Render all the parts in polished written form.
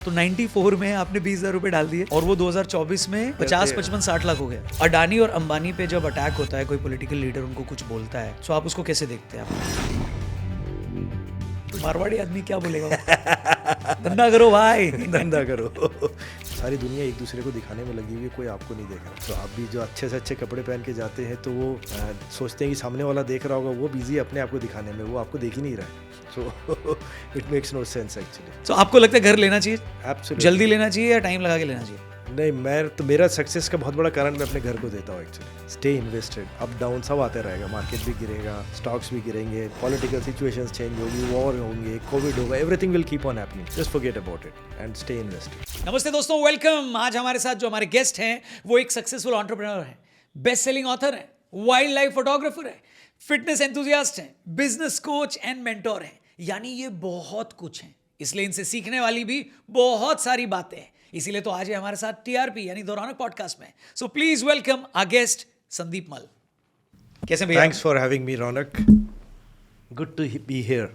तो 94 में आपने 20,000 रुपए डाल दिए और वो 2024 में 50, 55, 60 लाख हो गया। अडानी और अंबानी पे जब अटैक होता है, कोई पॉलिटिकल लीडर उनको कुछ बोलता है, तो आप उसको कैसे देखते हैं? आप मारवाड़ी आदमी क्या बोलेगा? धंधा करो भाई। धंधा करो। सारी दुनिया एक दूसरे को दिखाने में लगी हुई है, कोई आपको नहीं देख रहा। तो आप भी जो अच्छे से अच्छे कपड़े पहन के जाते हैं तो वो सोचते हैं कि सामने वाला देख रहा होगा, वो बिजी है अपने आप को दिखाने में, वो आपको देख ही नहीं रहा है। So it makes no sense actually. तो आपको लगता है घर लेना चाहिए? एब्सोल्युटली। जल्दी लेना चाहिए या टाइम लगा के लेना चाहिए? नहीं, मेरा सक्सेस का बहुत बड़ा कारण मैं अपने घर को देता हूँ actually. Stay invested, up down सब आते रहेगा, मार्केट भी गिरेगा, स्टॉक्स भी गिरेंगे, पॉलिटिकल सिचुएशंस चेंज होगी, वॉर होंगे, कोविड होगा, everything will keep on happening. Just forget about it and stay invested. नमस्ते दोस्तों, वेलकम। आज हमारे साथ जो हमारे गेस्ट हैं वो एक सक्सेसफुल एंटरप्रेन्योर हैं, बेस्ट सेलिंग ऑथर हैं, वाइल्ड लाइफ फोटोग्राफर हैं, फिटनेस एंथुसियास्ट हैं, बिजनेस कोच एंड मेंटोर हैं। यानी ये बहुत कुछ हैं, इसलिए इनसे सीखने वाली भी बहुत सारी बातें हैं। इसीलिए तो आज है हमारे साथ टीआरपी यानी द रौनक पॉडकास्ट में। So please welcome our guest Sandeep Mal. कैसे भैया? Thanks for having me Raunak, good to be here.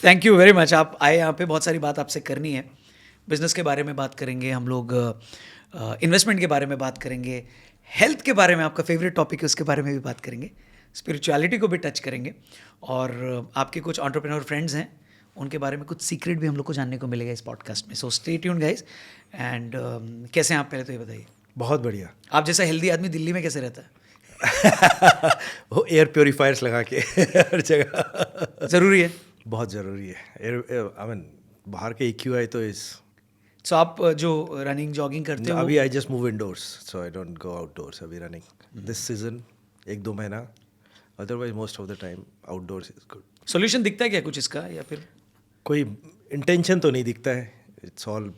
Thank you very much. आप आए यहाँ पे, बहुत सारी बात आपसे करनी है। बिजनेस के बारे में बात करेंगे हम लोग, इन्वेस्टमेंट के बारे में बात करेंगे, हेल्थ के बारे में आपका फेवरेट टॉपिक है उसके बारे में भी बात करेंगे, स्पिरिचुअलिटी को भी टच करेंगे, और आपके कुछ एंटरप्रेन्योर फ्रेंड्स हैं उनके बारे में कुछ सीक्रेट भी हम लोग को जानने को मिलेगा इस पॉडकास्ट में। So stay tuned guys. And कैसे हैं आप, पहले तो ये बताइए। बहुत बढ़िया। आप जैसा हेल्दी आदमी दिल्ली में कैसे रहता है? वो एयर प्योरीफायर्स लगा के हर जगह ज़रूरी है, बहुत ज़रूरी है। आई मीन बाहर के EQI तो इस। सो आप जो रनिंग जॉगिंग करते हो अभी I just move indoors, so I don't go outdoors अभी रनिंग दिस सीजन, 1-2 महीना। Otherwise most of the time outdoors is good. Solution दिखता है क्या कुछ इसका, या फिर कोई इंटेंशन तो नहीं दिखता है, it's all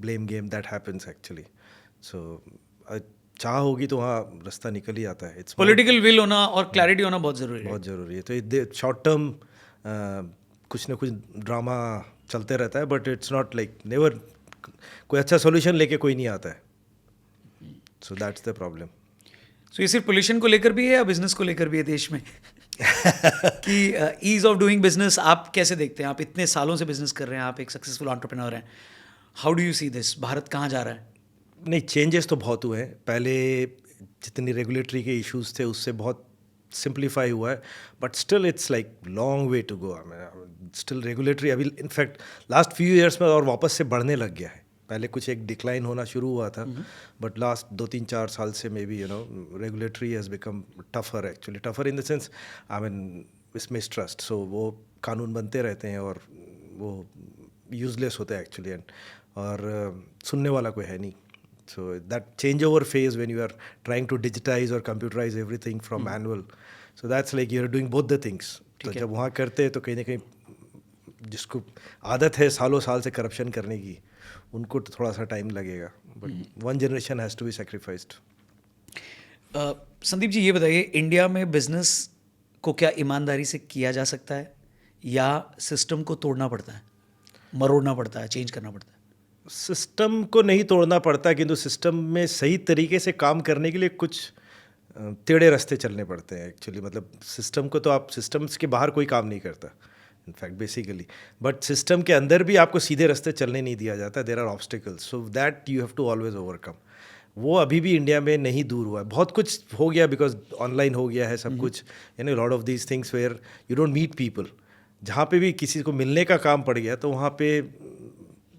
blame game that happens actually. So चाह होगी तो वहाँ रास्ता निकल ही आता है। इट्स पॉलिटिकल विल होना और क्लैरिटी होना बहुत ज़रूरी है। बहुत ज़रूरी है। तो शॉर्ट टर्म कुछ ना कुछ ड्रामा चलते रहता है, but it's not like never कोई अच्छा सॉल्यूशन लेके कोई नहीं आता है। So that's the problem. So ये सिर्फ पोल्यूशन को लेकर भी है या बिजनेस को लेकर भी है देश में? कि ईज ऑफ डूइंग बिजनेस आप कैसे देखते हैं? आप इतने सालों से बिजनेस कर रहे हैं, आप एक सक्सेसफुल एंटरप्रेन्योर हैं, how do you see this? Bharat कहाँ जा रहा है? नहीं, चेंजेस तो बहुत हुए हैं। पहले जितनी रेगुलेटरी के इश्यूज थे उससे बहुत सिंप्लीफाई हुआ है, but still it's like long way to go. Still regulatory अभी इनफैक्ट लास्ट फ्यू ईयर्स में और वापस से बढ़ने लग गया है। पहले कुछ एक डिक्लाइन होना शुरू हुआ था, बट लास्ट 2-3-4 साल से may be regulatory has become tougher, actually tougher in the sense इसमें ट्रस्ट। सो वो कानून बनते रहते हैं और वो यूजलेस होते हैं एक्चुअली, और सुनने वाला कोई है नहीं। So that changeover phase when you are trying to digitize or computerize everything from manual, so that's like you're doing both the things. तो जब वहाँ करते हैं तो कहीं ना कहीं जिसको आदत है सालों साल से करप्शन करने की, उनको तो थोड़ा सा टाइम लगेगा, but 1 generation has to be sacrificed. Sandeep ji ये बताइए, इंडिया में बिजनेस को क्या ईमानदारी से किया जा सकता है या सिस्टम को तोड़ना पड़ता है, मरोड़ना पड़ता है, चेंज करना पड़ता है? सिस्टम को नहीं तोड़ना पड़ता, किंतु सिस्टम में सही तरीके से काम करने के लिए कुछ टेढ़े रास्ते चलने पड़ते हैं एक्चुअली। मतलब सिस्टम को तो आप सिस्टम्स के बाहर कोई काम नहीं करता इनफैक्ट बेसिकली, बट सिस्टम के अंदर भी आपको सीधे रास्ते चलने नहीं दिया जाता। There are obstacles, so that you have to always overcome. वो अभी भी इंडिया में नहीं दूर हुआ है। बहुत कुछ हो गया बिकॉज ऑनलाइन हो गया है सब कुछ, lot of these things where you don't meet people. जहाँ पे भी किसी को मिलने का काम पड़ गया तो वहाँ पे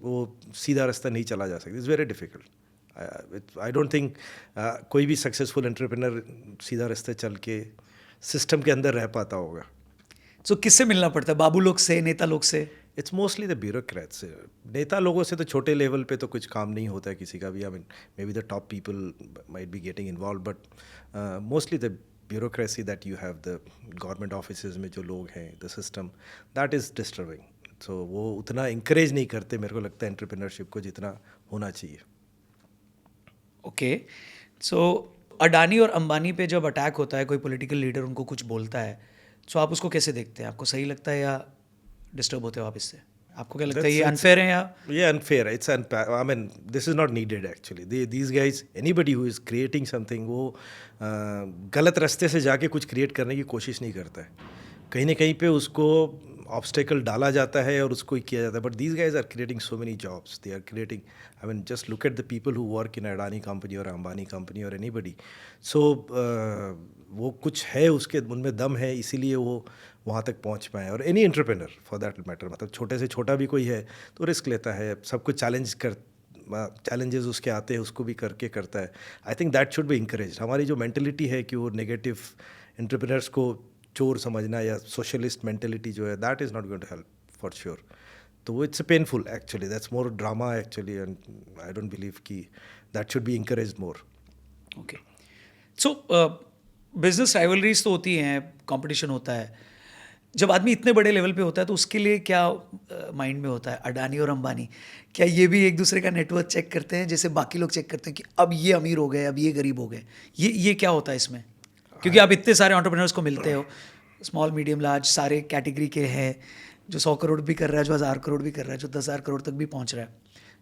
वो सीधा रास्ता नहीं चला जा सकता। It's very difficult. I don't think कोई भी सक्सेसफुल एंटरप्रेन्योर सीधा रास्ते चल के सिस्टम के अंदर रह पाता होगा। सो किससे मिलना पड़ता है? बाबू लोग से, नेता लोग से? It's mostly the bureaucrats. नेता लोगों से तो छोटे लेवल पे तो कुछ काम नहीं होता है किसी का भी। I mean maybe the top people might be getting involve, but mostly the bureaucracy that you have, the government offices में जो लोग हैं, the system that is disturbing. So वो उतना इंकरेज नहीं करते मेरे को लगता है एंटरप्रेन्योरशिप को जितना होना चाहिए। ओके, सो अडानी और अंबानी पे जब अटैक होता है, कोई पॉलिटिकल लीडर उनको कुछ बोलता है, सो आप उसको कैसे देखते हैं? आपको सही लगता है या डिस्टर्ब होते हो आप इससे? आपको क्या लगता है, ये अनफेयर है या? ये अनफेयर है, it's unfair. I mean this is not needed actually. These guys, anybody who is creating something, वो गलत रास्ते से जाके कुछ क्रिएट करने की कोशिश नहीं करता है। कहीं ना कहीं पे उसको ऑब्स्टेकल डाला जाता है और उसको ही किया जाता है, but these guys are creating so many jobs, they are creating, I mean just look at the people who work in Adani company और अंबानी कंपनी और एनीबडी. सो वो कुछ है उसके उनमें दम है, इसीलिए वो वहाँ तक पहुँच पाए. और any entrepreneur for that matter, मतलब छोटे से छोटा भी कोई है तो रिस्क लेता है, सब कुछ चैलेंजेस उसके आते हैं उसको भी करके करता है. I think that should be encourage. हमारी जो मेंटेलिटी है कि वो नेगेटिव एंटरप्रेनर्स को चोर समझना या सोशलिस्ट मेंटेलिटी जो है, that is not going to help for sure. तो it's painful actually, that's more drama actually, and I don't believe कि that should be encourage more. Okay. So business rivalries तो होती हैं, कंपटीशन होता है. जब आदमी इतने बड़े लेवल पे होता है तो उसके लिए क्या माइंड में होता है? अडानी और अंबानी क्या ये भी एक दूसरे का नेटवर्क चेक करते हैं जैसे बाकी लोग चेक करते हैं कि अब ये अमीर हो गए, अब ये गरीब हो गए? ये क्या होता है इसमें? क्योंकि आप इतने सारे एंटरप्रेन्योर्स को मिलते हो, स्मॉल मीडियम लार्ज सारे कैटेगरी के हैं, जो 100 करोड़ भी कर रहा है, जो 1000 करोड़ भी कर रहा है, जो 10,000 करोड़ तक भी पहुंच रहा है.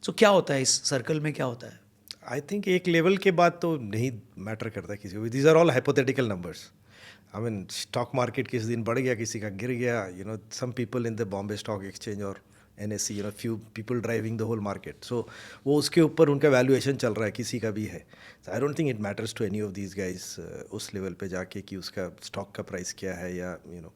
सो क्या होता है इस सर्कल में, क्या होता है? आई थिंक एक लेवल के बाद तो नहीं मैटर करता किसी को. These are all hypothetical numbers. I mean stock market किसी दिन बढ़ गया, किसी का गिर गया, you know, some people in the Bombay stock exchange और NSE, you know, few people driving the whole market. So वो उसके ऊपर उनका वैल्यूएशन चल रहा है, किसी का भी है. I don't think it matters to any of these guys उस लेवल पे जाके कि उसका स्टॉक का प्राइस क्या है, या you know,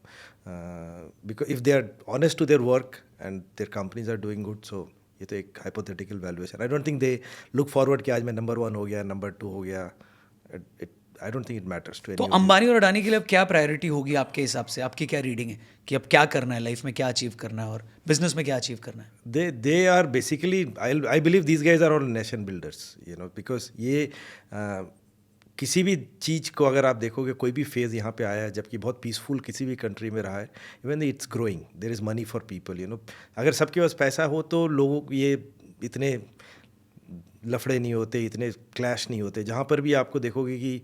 because if they are honest to their work and their companies are doing good, so ये तो एक hypothetical valuation. I don't think they look forward कि आज मैं नंबर 1 हो गया, नंबर 2 हो गया. I don't think it matters to तो एनी. अंबानी और अडानी के लिए अब क्या प्रायोरिटी होगी आपके हिसाब से? आपकी क्या रीडिंग है कि अब क्या करना है लाइफ में, क्या अचीव करना है और बिजनेस में क्या अचीव करना है? They are basically, I believe these guys are all nation builders, you know, because ये किसी भी चीज़ को अगर आप देखोगे, कोई भी फेज़ यहाँ पे आया है जबकि बहुत पीसफुल किसी भी कंट्री में रहा है, even it's growing, there is money for people, you know. अगर सबके पास पैसा हो तो लोगों ये इतने लफड़े नहीं होते, इतने क्लैश नहीं होते. जहाँ पर भी आपको देखोगे कि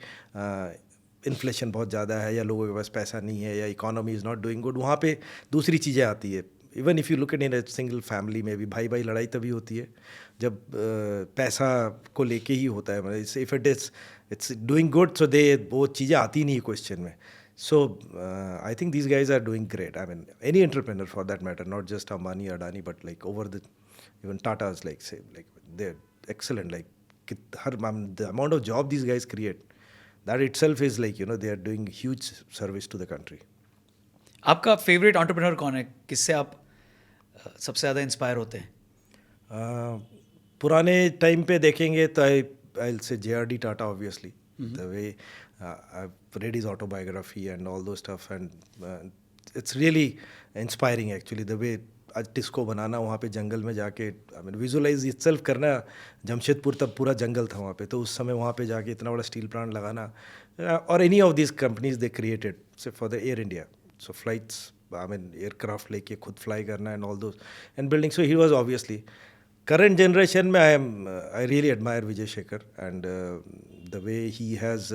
इन्फ्लेशन बहुत ज़्यादा है या लोगों के पास पैसा नहीं है या economy is not doing good, वहाँ पे दूसरी चीज़ें आती है. Even if you look eight in a single family में भी भाई भाई लड़ाई तभी होती है जब पैसा को लेके ही होता है. मतलब if it's doing good, so वो चीज़ें आती नहीं है क्वेश्चन में. So I think these guys are doing great. I mean any entrepreneur for that matter, not just Ambani Adani, but like over the even Tatas, like say like they excellent, like the amount of job these guys create, that itself is like, you know, they are doing huge service to the country. आपका favourite entrepreneur कौन है? किससे आप सबसे ज़्यादा inspire होते हैं? पुराने टाइम पे देखेंगे तो I'll say JRD Tata, obviously. The way I've read his autobiography and all those stuff, and it's really inspiring actually, the way TISCO बनाना वहाँ पे जंगल में जाके, आई मीन विजुअलाइज इटसेल्फ करना. जमशेदपुर तब पूरा जंगल था वहाँ पे, तो उस समय वहाँ पे जाके इतना बड़ा स्टील प्लांट लगाना, और any of this companies they created say for the Air India, so flights, I mean aircraft लेके खुद फ्लाई करना and all those and building. So he was obviously. Current generation में I really admire Vijay Shekhar and the way he has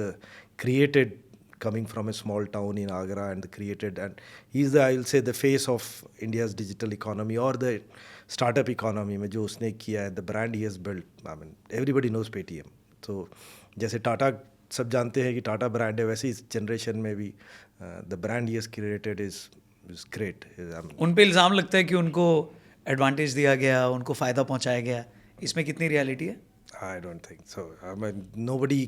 created, coming from a small town in Agra, and created, and he's the, I'll say, the face of India's digital economy or the startup economy में जो उसने किया है, the brand he has built. I mean everybody knows Paytm. So जैसे टाटा सब जानते हैं कि टाटा ब्रांड है, वैसे इस जनरेशन में भी the brand he has created is great. उन पे इल्ज़ाम लगता है कि उनको एडवांटेज दिया गया, उनको फ़ायदा पहुंचाया गया. इसमें कितनी रियलिटी है? I don't think so. I mean nobody,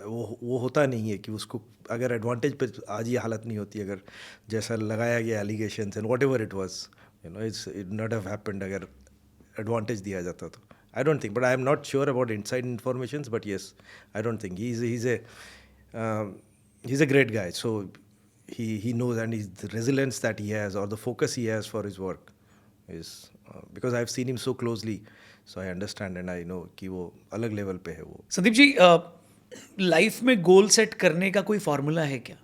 वो होता नहीं है कि उसको अगर एडवांटेज पे आज ये हालत नहीं होती, अगर जैसा लगाया गया allegations and what ever it was, you know, it not have happened अगर एडवांटेज दिया जाता तो. आई don't think, but I am not sure about inside information, but yes, I don't think he is a great guy. So he knows, and the resilience that he has or the focus he has for his work is because I've seen him so closely, so I understand and I know कि वो अलग level पे है वो. Sandeep ji, life में goal set करने का कोई फार्मूला है क्या?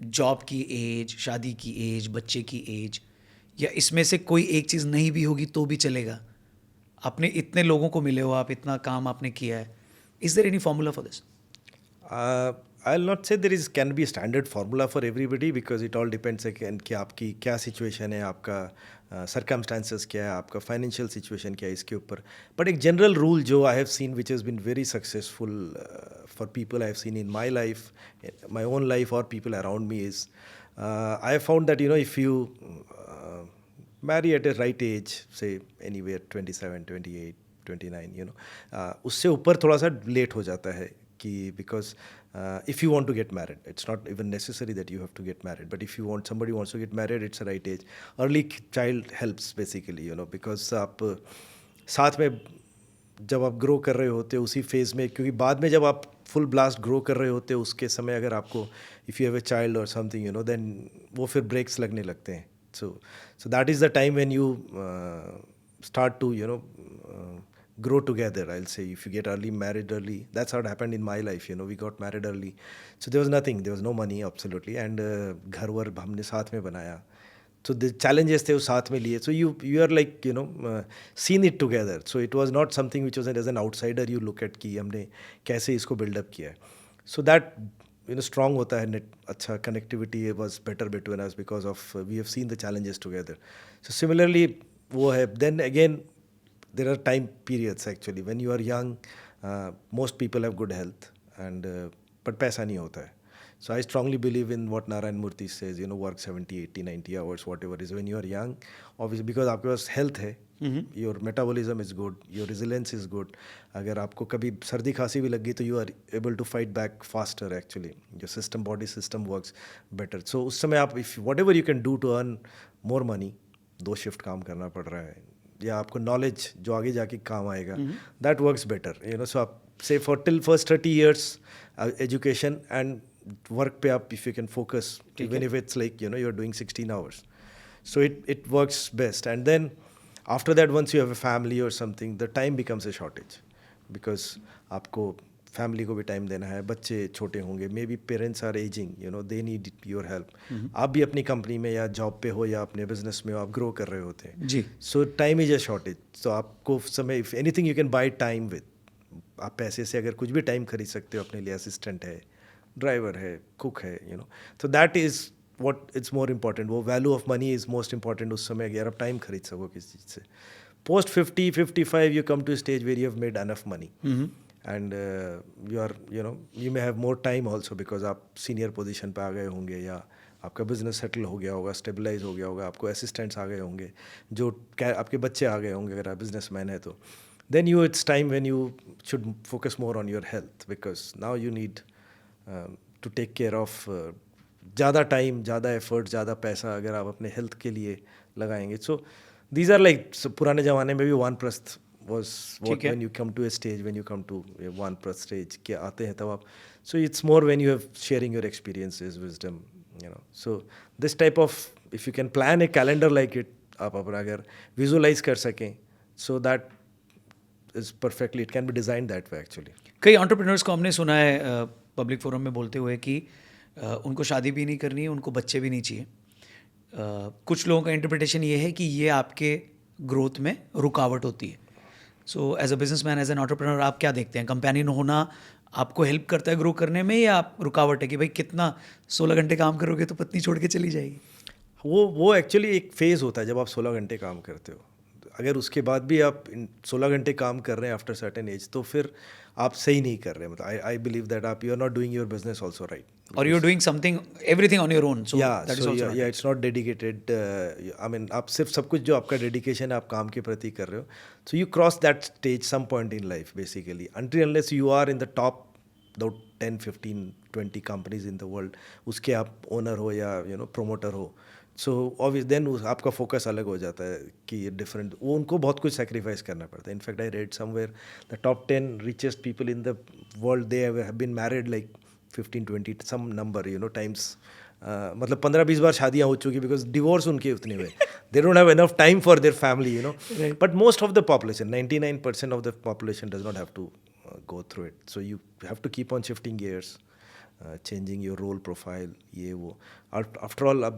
जॉब की एज, शादी की एज, बच्चे की एज, या इसमें से कोई एक चीज़ नहीं भी होगी तो भी चलेगा? आपने इतने लोगों को मिले हो, आप इतना काम आपने किया है, is there any formula for this? I'll not say there can be a standard formula for everybody because it all depends again कि आपकी क्या सिचुएशन है, आपका सर्कमस्टांसेस क्या है, आपका फाइनेंशियल सिचुएशन क्या है, इसके ऊपर. बट एक जनरल रूल जो I have seen which has been very successful for people I have seen in my life, my own life और people around me is I have found that, you know, if you marry at a right age, say anywhere 27, 28, 29, you know. उससे ऊपर थोड़ा सा late हो जाता है कि because if you want to get married, it's not even necessary that you have to get married, but if you want, somebody wants to get married, it's a right age. Early child helps basically, you know, because आप साथ में जब आप grow कर रहे होते हो उसी फेज़ में, क्योंकि बाद में जब आप फुल ब्लास्ट ग्रो कर रहे होते हो उसके समय अगर आपको if you have a child और समथिंग, यू नो, देन वो फिर ब्रेक्स लगने लगते हैं. So that is the time when you start to, you know, grow together. I'll say if you get early married early, that's how it happened in my life. You know, we got married early, so there was nothing, there was no money absolutely, and घर वर हमने साथ में बनाया. So the challenges थे वो साथ में लिए. So you are like, you know, seen it together. So it was not something which was as an outsider you look at कि हमने कैसे इसको build up किया है. So that, you know, strong होता है, अच्छा connectivity was better between us because of we have seen the challenges together. So similarly वो है. Then again there are time periods actually when you are young. Most people have good health and but पैसा नहीं होता है. So I strongly believe in what Narayan Murthy says, you know, work 70, 80, 90 hours, whatever is when you are young. Obviously because आपके पास health है, your metabolism is good, your resilience is good. अगर आपको कभी सर्दी खांसी भी लगी तो you are able to fight back faster actually. Your system, body system works better. So उस समय आप if whatever you can do to earn more money, 2 shift काम करना पड़ रहा है, या आपको knowledge जो आगे जाके काम आएगा, that works better. You know, so आप say for till first 30 years education and work पे आप if you can focus, even if it's like, you know, you're doing 16 hours. So it works best. And then after that, once you have a family or something, the time becomes a shortage because आपको family को भी time देना है, बच्चे छोटे होंगे, maybe parents are aging, you know, they need your help. आप भी अपनी कंपनी में या जॉब पे हो या अपने बिजनेस में हो, आप ग्रो कर रहे होते हैं जी. So time is a shortage. तो आपको समय if anything you can buy time with. आप पैसे से अगर कुछ भी टाइम खरीद सकते हो अपने लिए, असिस्टेंट है, ड्राइवर है, कुक है, यू नो. तो that is what it's more important. वो value of money is most important उस समय अगर आप टाइम खरीद सको किसी चीज़ से. Post 50, 55 you come to a stage where you have made enough money. And you are, you know, you may have more time also because आप senior position पे आ गए होंगे या आपका बिजनेस सेटल हो गया होगा, स्टेबलाइज हो गया होगा, आपको असिस्टेंट्स आ गए होंगे, जो आपके बच्चे आ गए होंगे अगर आप बिजनेस मैन है तो. then it's time when you should focus more on your health because now you need to take care of ज़्यादा टाइम, ज़्यादा एफर्ट, ज़्यादा पैसा अगर आप अपने हेल्थ के लिए लगाएंगे. सो दीज आर लाइक, पुराने ज़माने में भी वानप्रस्थ was what when you come to a stage, when you come to a वानप्रस्थ stage के आते हैं तब आप, so it's more when you have sharing your experiences, wisdom, you know. So this type of, if you can plan a calendar like it, आप अपना अगर visualize कर सकें, so that is perfectly, it can be designed that way actually. कई entrepreneurs को हमने सुना है पब्लिक फोरम में बोलते हुए कि उनको शादी भी नहीं करनी है, उनको बच्चे भी नहीं चाहिए. कुछ लोगों का इंटरप्रिटेशन ये है कि ये आपके ग्रोथ में रुकावट होती है. So as a businessman, as an entrepreneur, आप क्या देखते हैं? कंपेनियन होना आपको हेल्प करता है ग्रो करने में या आप रुकावट है कि भाई कितना 16 घंटे काम करोगे तो पत्नी छोड़ के चली जाएगी? वो एक्चुअली एक फेज़ होता है जब आप 16 घंटे काम करते हो. अगर उसके बाद भी आप 16 घंटे काम कर रहे हैं आफ्टर सर्टेन एज, तो फिर आप सही नहीं कर रहे. मतलब आई बिलीव दैट आप, you are not doing your business also right, और you are doing something, everything on your own. So that is also, या it's not dedicated. I mean आप सिर्फ सब कुछ जो आपका डेडिकेशन है आप काम के प्रति कर रहे हो. So you cross that stage some point in life basically, until unless you are in the top 10, 15, 20 companies in the world, उसके आप ओनर हो या यू नो प्रोमोटर हो. सो ऑब्वियस देन आपका फोकस अलग हो जाता है कि ये डिफरेंट, वो उनको बहुत कुछ सेक्रीफाइस करना पड़ता है. In fact I read somewhere the top 10 richest people in the world, they have been married like 15, 20 some number, you know, times. मतलब 15-20 बार शादियाँ हो चुकी बिकॉज डिवोर्स उनके उतने हुए. They don't have enough time for their family, you know. But most of the population, 99% of the population does not have to go through it. So you have to keep on shifting gears, changing your role profile, ये वो. After all,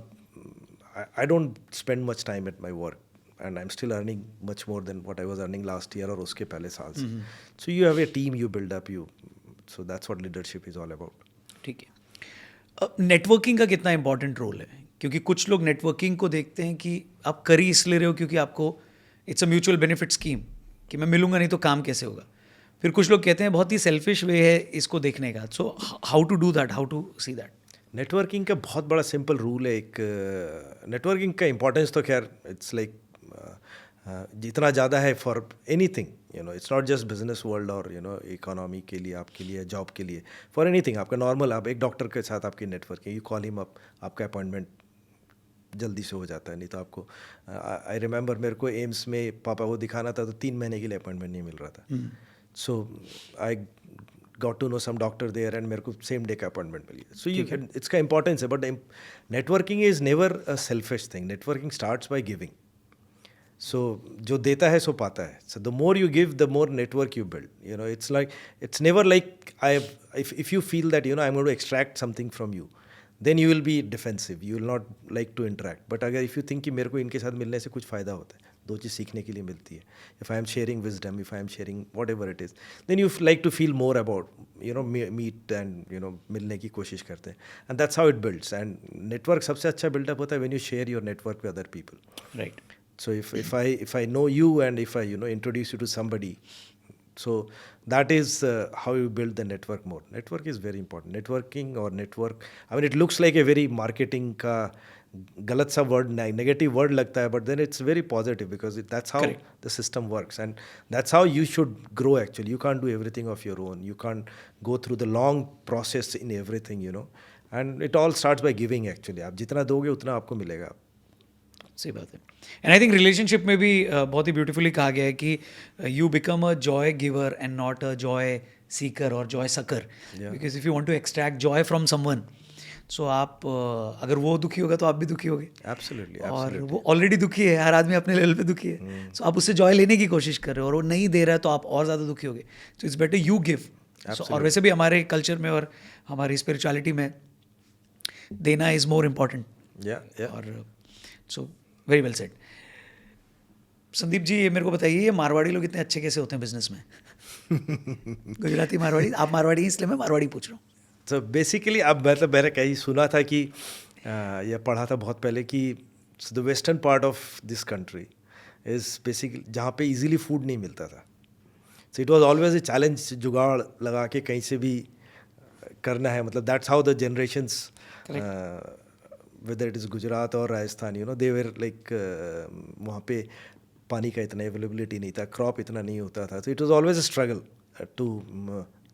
I don't spend much time at my work and I'm still earning much more than what I was earning last year और उसके पहले साल से. So you have a team, you build up, so that's what leadership is all about. ठीक है. Networking का कितना important role है? क्योंकि कुछ लोग नेटवर्किंग को देखते हैं कि आप कर ही इसलिए रहे हो क्योंकि आपको it's a mutual benefit scheme कि मैं मिलूंगा नहीं तो काम कैसे होगा. फिर कुछ लोग कहते हैं बहुत ही सेल्फिश वे है इसको देखने का. So how to do that, how to see that? Networking का बहुत बड़ा सिंपल रूल है एक। नेटवर्किंग का इम्पोर्टेंस तो खैर इट्स लाइक जितना ज़्यादा है for anything, you know, it's not just business world और यू नो इकोनॉमी के लिए, आपके लिए, जॉब के लिए, फॉर एनीथिंग। आपका नॉर्मल, आप एक डॉक्टर के साथ आपकी networking, you call him up, आपका अपॉइंटमेंट जल्दी से हो जाता है। नहीं तो आपको, आई रिमेंबर मेरे को एम्स में पापा को दिखाना था तो 3 महीने के लिए अपॉइंटमेंट नहीं मिल रहा था। So I got to know some doctor there and मेरे को सेम डे का अपॉइंटमेंट मिल गया। सो यू कैन, इसका इंपॉर्टेंस है, but networking is never a selfish thing. Networking starts by giving. So जो देता है सो पाता है। So the more you give, the more network you build, you know. It's never like I, if you feel that, you know, I'm going to extract something from you, then you will be defensive, you will not like to interact. But अगर if you think कि मेरे को इनके साथ मिलने से कुछ फ़ायदा होता है, 2 चीज़ सीखने के लिए मिलती है, if I am sharing wisdom, if I am sharing whatever it is, then you like to feel more about, you know, meet and, you know, मिलने की कोशिश करते हैं, and that's how it builds. And network सबसे अच्छा build up होता है when you share your network with other people. Right. So if I know you and if I, you know, introduce you to somebody, so that is how you build the network more. Network is very important. Networking or network, I mean, it looks like a very marketing का गलत सा word, negative word लगता है, but then it's very positive because that's how Correct. the system works, and that's how you should grow actually. You can't do everything of your own. You can't go through the long process in everything, you know, and it all starts by giving actually. आप जितना दोगे उतना आपको मिलेगा. सही बात है। And I think relationship में भी बहुत ही ब्यूटीफुली कहा गया है कि you become a joy giver and not a joy seeker और joy sucker, because if you want to extract joy from someone, so आप अगर वो दुखी होगा तो आप भी दुखी होगे। Absolutely, और absolutely. वो ऑलरेडी दुखी है, हर आदमी अपने लेवल पे दुखी है, सो आप उससे जॉय लेने की कोशिश कर रहे हो और वो नहीं दे रहा है तो आप और ज़्यादा दुखी होगे। So it's better you give. और वैसे भी हमारे कल्चर में और हमारी स्पिरिचुअलिटी में देना is more important. Yeah, yeah. और so very well said. Sandeep ji, ये मेरे को बताइए, ये मारवाड़ी लोग इतने अच्छे कैसे होते हैं बिजनेस में? गुजराती मारवाड़ी, आप मारवाड़ी हैं इसलिए मैं मारवाड़ी पूछ रहा हूँ। तो बेसिकली अब मतलब मैंने कहीं सुना था कि या पढ़ा था बहुत पहले कि the western part of this country is basically जहाँ पे इजीली फूड नहीं मिलता था। So it was always a challenge, जुगाड़ लगा के कहीं से भी करना है। मतलब that's how the generations, whether it is Gujarat और Rajasthan, you know, they were like, वहाँ पे पानी का इतना अवेलेबिलिटी नहीं था, क्रॉप इतना नहीं होता था, तो it was always a struggle to,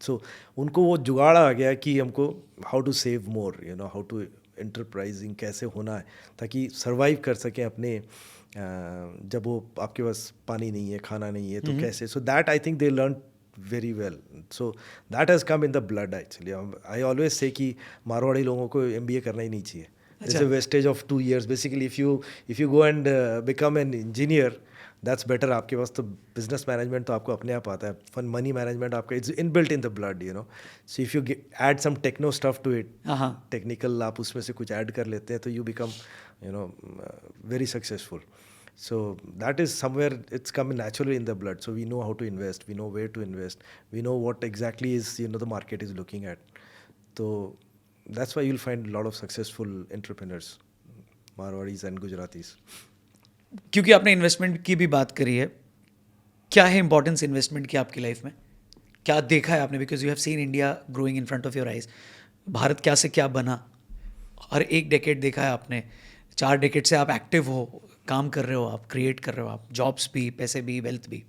so उनको वो जुगाड़ आ गया कि हमको how to save more, you know, how to enterprising कैसे होना है ताकि सर्वाइव कर सकें अपने, जब वो आपके पास पानी नहीं है, खाना नहीं है, तो कैसे। So that I think they learn very well. So that has come in the blood actually. I always say कि मारवाड़ी लोगों को MBA करना ही नहीं चाहिए. It's a wastage of 2 years. Basically, if you go and become an engineer, that's better. आपके पास तो business management तो आपको अपने आप आता है. Fun money management आपका it's inbuilt in the blood, you know. So if you add some techno stuff to it, technical आप उसमें से कुछ add कर लेते हैं तो you become, you know, very successful. So that is somewhere it's coming naturally in the blood. So we know how to invest, we know where to invest, we know what exactly is, you know, the market is looking at. So that's why you'll find a lot of successful entrepreneurs, Marwadis and Gujaratis. क्योंकि आपने investment की भी बात करी है, क्या है importance investment की आपकी लाइफ में? क्या देखा है आपने? Because you have seen India growing in front of your eyes. Bharat क्या से क्या बना, हर एक डेकेड देखा है आपने, 4 डेकेड से आप एक्टिव हो, काम कर रहे हो, आप क्रिएट कर रहे हो, आप जॉब्स भी, पैसे भी, वेल्थ भी।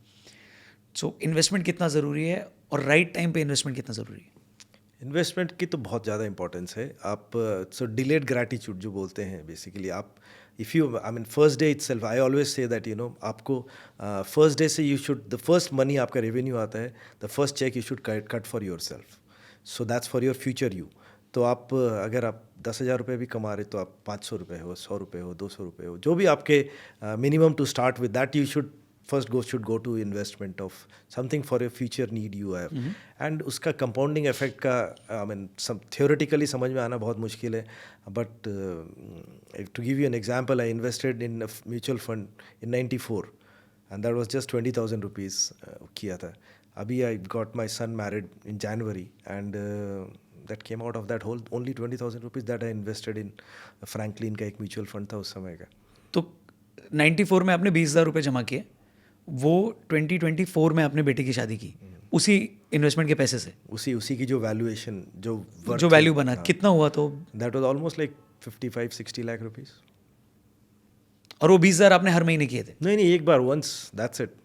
सो इन्वेस्टमेंट कितना ज़रूरी है और राइट टाइम पे इन्वेस्टमेंट कितना ज़रूरी है? इन्वेस्टमेंट की तो बहुत ज़्यादा इंपॉर्टेंस है। आप सो डिलेड ग्रैटिट्यूड जो बोलते हैं बेसिकली, आप if you, I mean first day itself, I always say that, you know, आपको फर्स्ट डे से you should, the first money आपका रेवेन्यू आता है, the first check you should cut for yourself, so that's for your future you. तो आप अगर आप 10,000 रुपये भी कमा रहे तो आप 500 रुपये हो, 100 रुपये हो, 200 रुपये हो, जो भी आपके minimum to start with that, you should first should go to investment of something for a future need you have. And उसका compounding effect का, I mean, some theoretically समझ में आना बहुत मुश्किल है, but to give you an example, I invested in a mutual fund in 94 and that was just 20,000 rupees किया था. अभी I got my son married in January and that came out of that whole only 20,000 rupees that I invested in Franklin का एक mutual fund था उस समय का. तो 94 में आपने 20,000 रुपये जमा किए, वो 2024 में आपने बेटे की शादी की, उसी इन्वेस्टमेंट के पैसे से उसी उसी की जो वैल्यूएशन जो जो वैल्यू बना कितना हुआ तो? That was almost like 55-60 lakh rupees. और वो 20,000 आपने हर महीने किए थे? नहीं नहीं, एक बार वंस, दैट्स इट।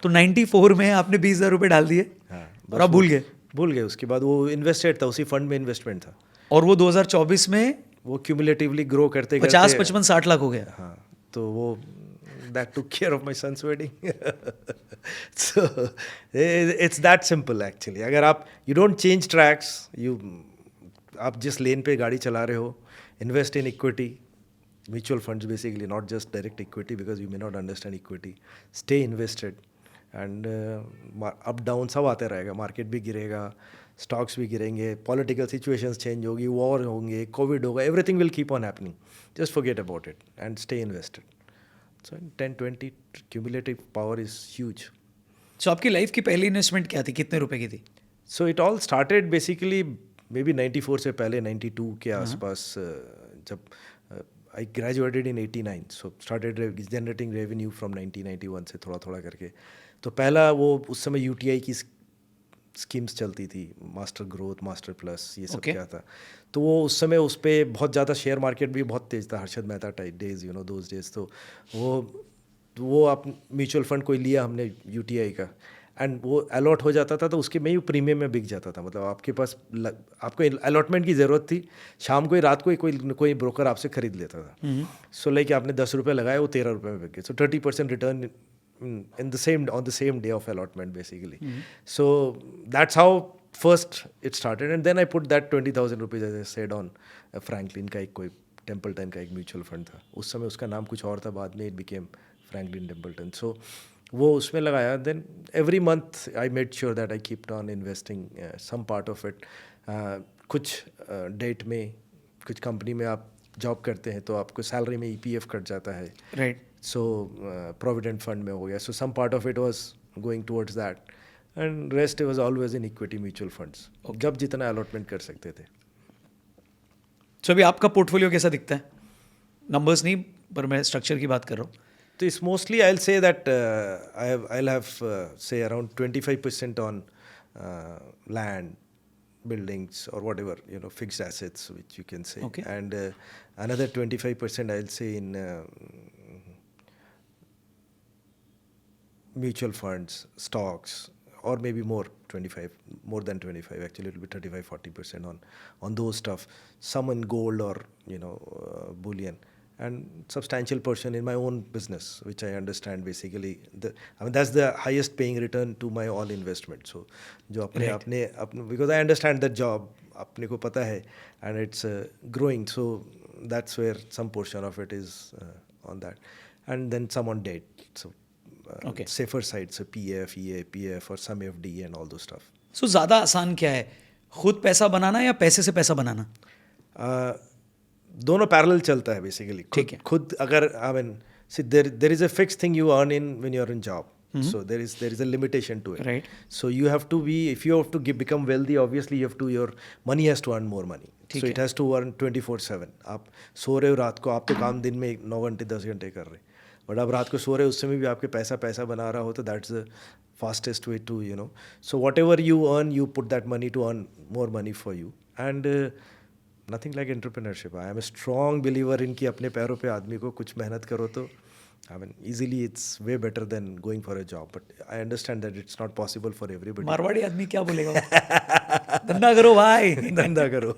तो 94 में आपने 20,000 रुपये डाल दिए हाँ, और आप भूल गए? भूल गए। उसके बाद वो इन्वेस्टेड था, उसी फंड में इन्वेस्टमेंट था। और वो 2024 में वो क्यूमुलेटिवली ग्रो करते 50, 55, 60 लाख हो गया। हाँ, तो वो that took care of my son's wedding. So it's that simple actually. अगर आप यू डोंट चेंज ट्रैक्स, आप जिस लेन पे गाड़ी चला रहे हो, invest in equity, mutual funds basically, not just direct equity because you may not understand equity. Stay invested and up down सब आते रहेगा, मार्केट भी गिरेगा, स्टॉक्स भी गिरेंगे, पॉलिटिकल सिचुएशंस चेंज होगी, वॉर होंगे, कोविड होगा, everything will keep on happening. Just forget about it and stay invested. So in 10-20 cumulative power is huge. So आपकी लाइफ की पहली इन्वेस्टमेंट क्या थी, कितने रुपए की थी? So it all started basically may be 94 से पहले, 92 के आसपास, जब I graduated in 89, so started generating revenue from 1991 से थोड़ा थोड़ा करके। तो पहला वो उस समय यूटीआई की स्कीम्स चलती थी, मास्टर ग्रोथ, मास्टर प्लस, ये सब क्या था। तो वो उस समय उस पर बहुत ज़्यादा शेयर मार्केट भी बहुत तेज़ था, Harshad Mehta type days, you know those days. तो वो आप म्यूचुअल फंड कोई लिया हमने यूटीआई का, एंड वो अलॉट हो जाता था, तो उसके में ही प्रीमियम में बिक जाता था। मतलब आपके पास आपको अलॉटमेंट की ज़रूरत थी, शाम को ही रात को ही कोई ब्रोकर आपसे खरीद लेता था। सो लाइक आपने 10 रुपये लगाए, वो 13 रुपये में बिक गए। सो 30% return on the same day of allotment basically. So that's how first it started, and then I put that 20,000 rupees, as I said, on Franklin का एक कोई टेम्पल्टन का एक म्यूचुअल फंड था। उस समय उसका नाम कुछ और था, बाद में it became Franklin Templeton. So वो उसमें लगाया। Then every month I made sure that I kept on investing some part of it. कुछ डेट में, कुछ कंपनी में आप जॉब करते हैं तो आपको सैलरी में EPF कट जाता है, राइट? सो प्रोविडेंट फंड में हो गया। So some part of it was going towards that, and rest was always in equity mutual funds, जब जितना अलॉटमेंट कर सकते थे। सो अभी आपका पोर्टफोलियो कैसा दिखता है? नंबर्स नहीं, पर मैं स्ट्रक्चर की बात कर रहा हूँ। तो it's mostly I will say that I will have say around 25% on land, buildings, or whatever, you know, fixed assets, which you can say. Okay. And another 25% I'll say in mutual funds, stocks, or maybe more, 25, more than 25 actually, it will be 35-40% on those stuff. Some in gold or, you know, bullion, and substantial portion in my own business, which I understand basically. I mean, that's the highest paying return to my all investment. So जो अपने because I understand that job, अपने को पता है, and it's growing. So that's where some portion of it is on that, and then some on debt. So safer side, so PF, EA, PF, or some FD and all those stuff. So ज़्यादा आसान क्या है, खुद पैसा बनाना या पैसे से पैसा बनाना? दोनों पैरेलल चलता है बेसिकली। ठीक है। खुद अगर I mean see there is a fix thing you earn in when you are in job, so there is a limitation to it, Right. so you have to be, if you have to become wealthy, obviously you have to, your money has to earn more money, so it has to earn 24/7. आप सो रहे हो रात को, आप तो काम दिन में 9 घंटे 10 घंटे कर रहे, बट आप रात को सो रहे हो, उस समय भी आपके पैसा बना रहा हो, तो that's the fastest way to, you know, so whatever you earn, you put that money to earn more money for you, and nothing like entrepreneurship. I am a strong believer in कि अपने पैरों पे आदमी को कुछ मेहनत करो तो, I mean, easily it's way better than going for a job. But I understand that it's not possible for everybody. Marwari आदमी क्या बोलेगा? धंधा करो भाई। धंधा करो।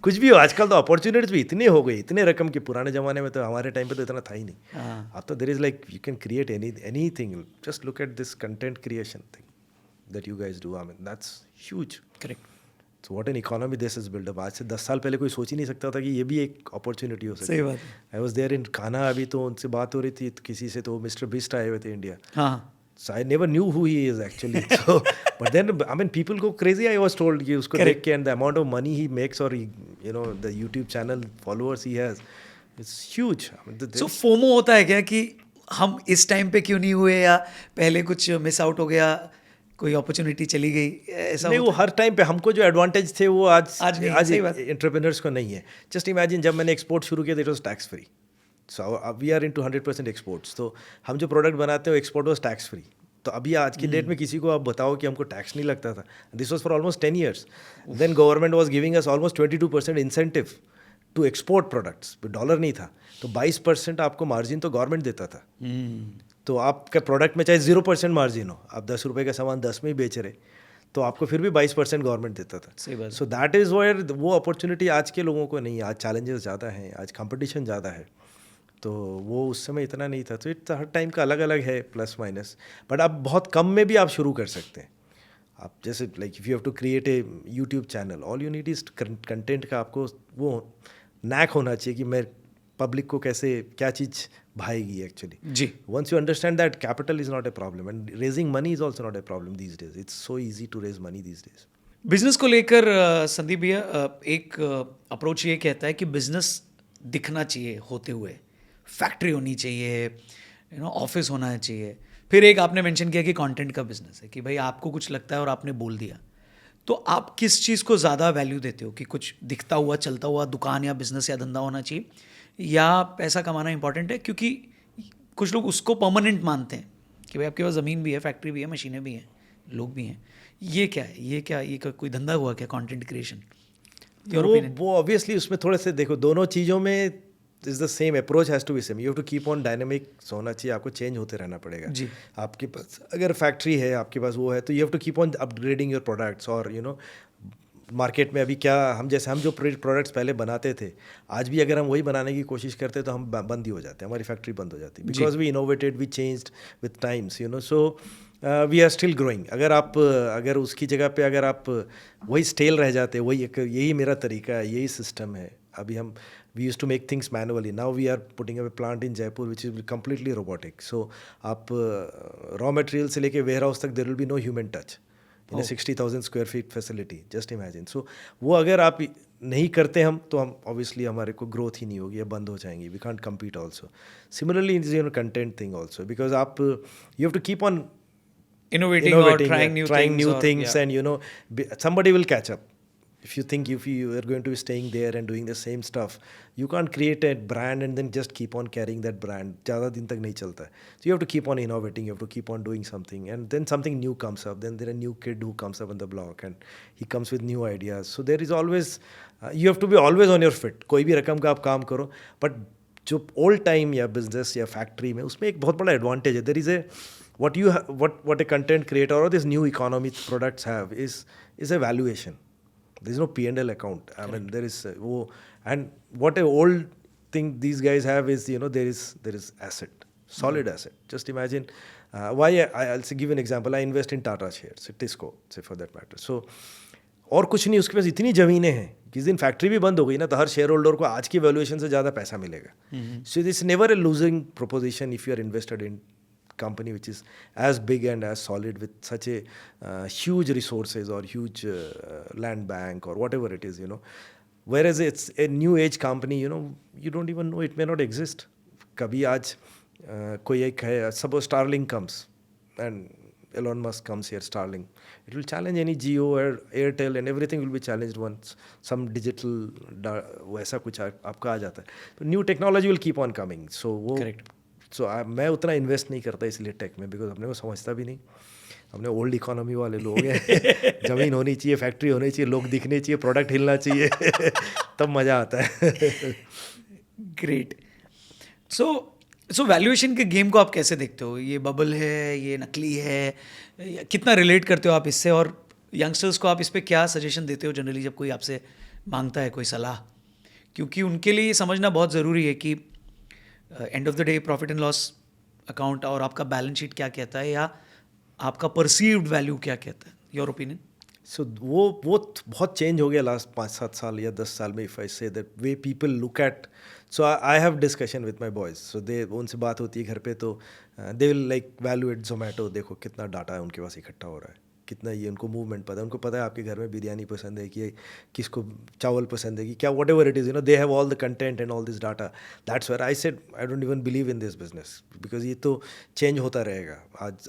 कुछ भी हो, आजकल तो अपॉर्चुनिटीज भी इतने हो गई, इतने रकम के। पुराने ज़माने में तो, हमारे टाइम पे तो इतना था ही नहीं। अब तो there is like, you can create anything. Just look at this content creation thing that you guys do. I mean, that's huge. Correct. So what an economy this has built up. आज से 10 साल पहले कोई सोच ही नहीं सकता था कि ये भी एक अपॉर्चुनिटी हो सकती है। सही बात है। I was there in Kanha, अभी तो उनसे बात हो रही थी किसी से, तो मिस्टर बिस्ट आए हुए थे इंडिया। हाँ। So I never knew who he is actually. So, but then I mean, people go crazy. I was told कि उसको देख के, and the amount of money he makes, or he, you know, the YouTube channel followers he has, it's huge. I mean, So FOMO होता है क्या कि हम इस टाइम पे क्यों नहीं हुए, या पहले कुछ मिस आउट हो गया, कोई अपॉर्चुनिटी चली गई, ऐसा नहीं? वो हर टाइम पे हमको जो एडवांटेज थे वो आज एंटरप्रेन्योर्स को नहीं है। जस्ट इमेजिन, जब मैंने एक्सपोर्ट शुरू किया, it was tax free. So we are into 100% exports. तो हम जो प्रोडक्ट बनाते हैं वो एक्सपोर्ट वाज टैक्स फ्री। तो अभी आज की डेट में किसी को आप बताओ कि हमको टैक्स नहीं लगता था, this was for almost 10 years. Then government was giving us almost 22% incentive to export products. Dollar नहीं था तो 22% आपको मार्जिन तो गवर्नमेंट देता था. तो आपका प्रोडक्ट में चाहे 0% मार्जिन हो, आप 10 रुपये का सामान 10 में ही बेच रहे, तो आपको फिर भी 22% गवर्नमेंट देता था. सही बात. सो दैट इज़ वेयर वो अपॉर्चुनिटी आज के लोगों को नहीं. आज चैलेंजेस ज़्यादा हैं, आज कंपटीशन ज़्यादा है, तो वो उस समय इतना नहीं था. तो इट्स हर टाइम का अलग अलग है प्लस माइनस. बट अब बहुत कम में भी आप शुरू कर सकते हैं. आप जैसे like if you have to create a YouTube channel, all you need is content का आपको वो नैक होना चाहिए कि मैं पब्लिक को कैसे क्या चीज़ भाएगी एक्चुअली. जी. Once you understand that capital is not a problem and raising money is also not a problem these days. It's so easy to raise money these days. Business को लेकर संदीप भैया एक अप्रोच ये कहता है कि बिजनेस दिखना चाहिए होते हुए, फैक्ट्री होनी चाहिए, ऑफिस होना चाहिए. फिर एक आपने मेंशन किया कि कंटेंट का बिजनेस है, कि भाई आपको कुछ लगता है और आपने बोल दिया. तो आप किस चीज़ को ज़्यादा वैल्यू देते हो, कि कुछ दिखता हुआ चलता हुआ दुकान या बिजनेस या धंधा होना चाहिए, या पैसा कमाना इंपॉर्टेंट है? क्योंकि कुछ लोग उसको परमानेंट मानते हैं कि भाई आपके पास ज़मीन भी है, फैक्ट्री भी है, मशीनें भी हैं, लोग भी हैं. ये क्या है, ये कोई धंधा हुआ क्या, कंटेंट क्रिएशन? वो ऑब्वियसली उसमें थोड़े से देखो, दोनों चीज़ों में is the same approach has to be same. You have to keep on dynamic होना चाहिए, आपको चेंज होते रहना पड़ेगा. जी. आपके पास अगर फैक्ट्री है, आपके पास वो है, तो you have to keep on upgrading your products. और मार्केट में अभी क्या, हम जो प्रोडक्ट्स पहले बनाते थे, आज भी अगर हम वही बनाने की कोशिश करते तो हम बंद ही हो जाते, हमारी फैक्ट्री बंद हो जाती. Because we innovated, we changed with times, so we are still growing. अगर उसकी जगह पे अगर आप वही स्टेल रह जाते, यही मेरा तरीका है, यही सिस्टम है. अभी हम we use to make things manually, now we are putting a plant in Jaipur which is completely robotic. So आप रॉ मटेरियल से लेके वेयर हाउस तक there will be no human touch in 60,000 square feet facility. Just imagine. So वो अगर आप नहीं करते हम, तो हम ऑब्वियसली हमारे को ग्रोथ ही नहीं होगी या बंद हो जाएंगी. We can't compete also. Similarly in content thing also, because आप you have to keep on innovating or trying new things, and somebody will catch up. If you are going to be staying there and doing the same stuff, you can't create a brand and then just keep on carrying that brand. ज़्यादा दिन तक नहीं चलता है. So you have to keep on innovating, you have to keep on doing something, and then something new comes up. Then there is a new kid who comes up on the block and he comes with new ideas. So there is always, you have to be always on your feet. कोई भी रकम का आप काम करो, but जो old time या business या factory में, उसमें एक बहुत बड़ा advantage है. There is a what a content creator or this new economy products have is a valuation. There is no P&L account. I mean, there is and what a old thing these guys have is there is asset, solid asset. Just imagine why I'll give an example. I invest in Tata shares, Tisco, say for that matter. So और कुछ नहीं, उसके पास इतनी ज़मीनें हैं, किस दिन factory भी बंद हो गई ना, तो हर शेयर होल्डर को आज की वैल्यूएशन से ज़्यादा पैसा मिलेगा. So this never a losing proposition if you are invested in company which is as big and as solid with such a huge resources or huge land bank or whatever it is, whereas it's a new age company, you don't even know, it may not exist. kabhi aaj koi ek hai, suppose Starlink comes and Elon Musk comes here, Starlink, it will challenge any Jio or Airtel and everything will be challenged once some digital वैसा कुछ आपका आ जाता है. तो new technology will keep on coming. So वो Correct. सो मैं उतना invest नहीं करता इसलिए टेक में, बिकॉज अपने को समझता भी नहीं. अपने ओल्ड इकोनॉमी वाले लोग हैं. ज़मीन होनी चाहिए, फैक्ट्री होनी चाहिए, लोग दिखने चाहिए, प्रोडक्ट हिलना चाहिए, तब मज़ा आता है. ग्रेट. सो वैल्यूएशन के गेम को आप कैसे देखते हो? ये बबल है, ये नकली है, कितना रिलेट करते हो आप इससे? और यंगस्टर्स को आप इस पर क्या सजेशन देते हो जनरली जब कोई आपसे मांगता है कोई सलाह? क्योंकि उनके लिए ये समझना बहुत ज़रूरी है कि end of the day profit and loss account और आपका बैलेंस शीट क्या कहता है, या आपका परसीव्ड वैल्यू क्या कहता है. Your opinion? सो वो बहुत चेंज हो गया लास्ट 5-7 साल या 10 साल में. If I say that way people look at, so I have discussion with my boys. So उनसे बात होती है घर पे, तो they will like value at Zomato. देखो कितना डाटा है उनके पास इकट्ठा हो रहा है, कितना ये उनको मूवमेंट पता है. उनको पता है आपके घर में बिरयानी पसंद है कि किसको चावल पसंद है कि क्या, whatever it is, they have all the content and all this data. That's where I said I don't even believe in this business, because ये तो चेंज होता रहेगा.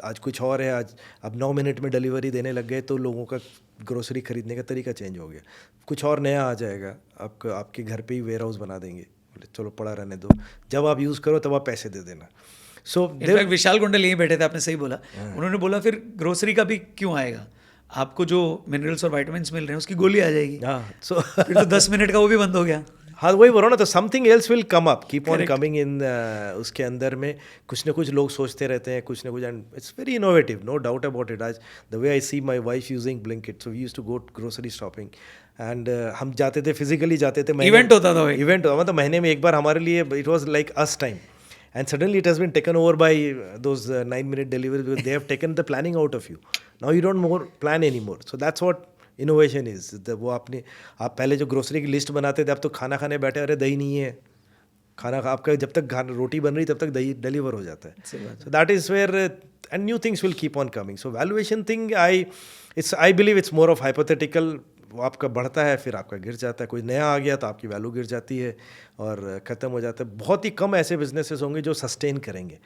आज कुछ और है, आज अब 9 मिनट में डिलीवरी देने लग गए तो लोगों का ग्रोसरी खरीदने का तरीका चेंज हो गया. कुछ और नया आ जाएगा, आपके घर पे ही वेयर हाउस बना देंगे, चलो पड़ा रहने दो, जब आप यूज़ करो तब आप पैसे दे देना. So इनफैक्ट विशाल कुंडल यहीं बैठे थे, आपने सही बोला। उन्होंने बोला फिर ग्रोसरी का भी क्यों आएगा, आपको जो मिनरल्स और विटामिन्स मिल रहे हैं उसकी गोली आ जाएगी। so फिर तो 10 मिनट का वो भी बंद हो गया। हाँ वही बोल रहा हूँ ना, तो something else will come up, keep on coming in. उसके अंदर में कुछ ना कुछ लोग सोचते रहते हैं, कुछ ना कुछ, and it's very innovative, no doubt about it. आज the way I see my wife using Blinkit, so we used to go grocery shopping and हम जाते थे, फिजिकली जाते थे, इवेंट होता था भाई। इवेंट मतलब महीने में एक बार हमारे लिए, it was like us time, and suddenly it has been taken over by those 9-minute deliveries, because they have taken the planning out of you. Now you don't more plan anymore. So that's what innovation is. वो आपने, आप पहले जो grocery की list बनाते थे, अब तो खाना खाने बैठे, अरे दही नहीं है, खाना आपका जब तक रोटी बन रही तब तक दही डिलीवर हो जाता है। So that is where and new things will keep on coming. So valuation thing, I believe it's more of hypothetical. वो आपका बढ़ता है, फिर आपका गिर जाता है, कोई नया आ गया तो आपकी वैल्यू गिर जाती है और ख़त्म हो जाता है। बहुत ही कम ऐसे बिजनेसेस होंगे जो सस्टेन करेंगे,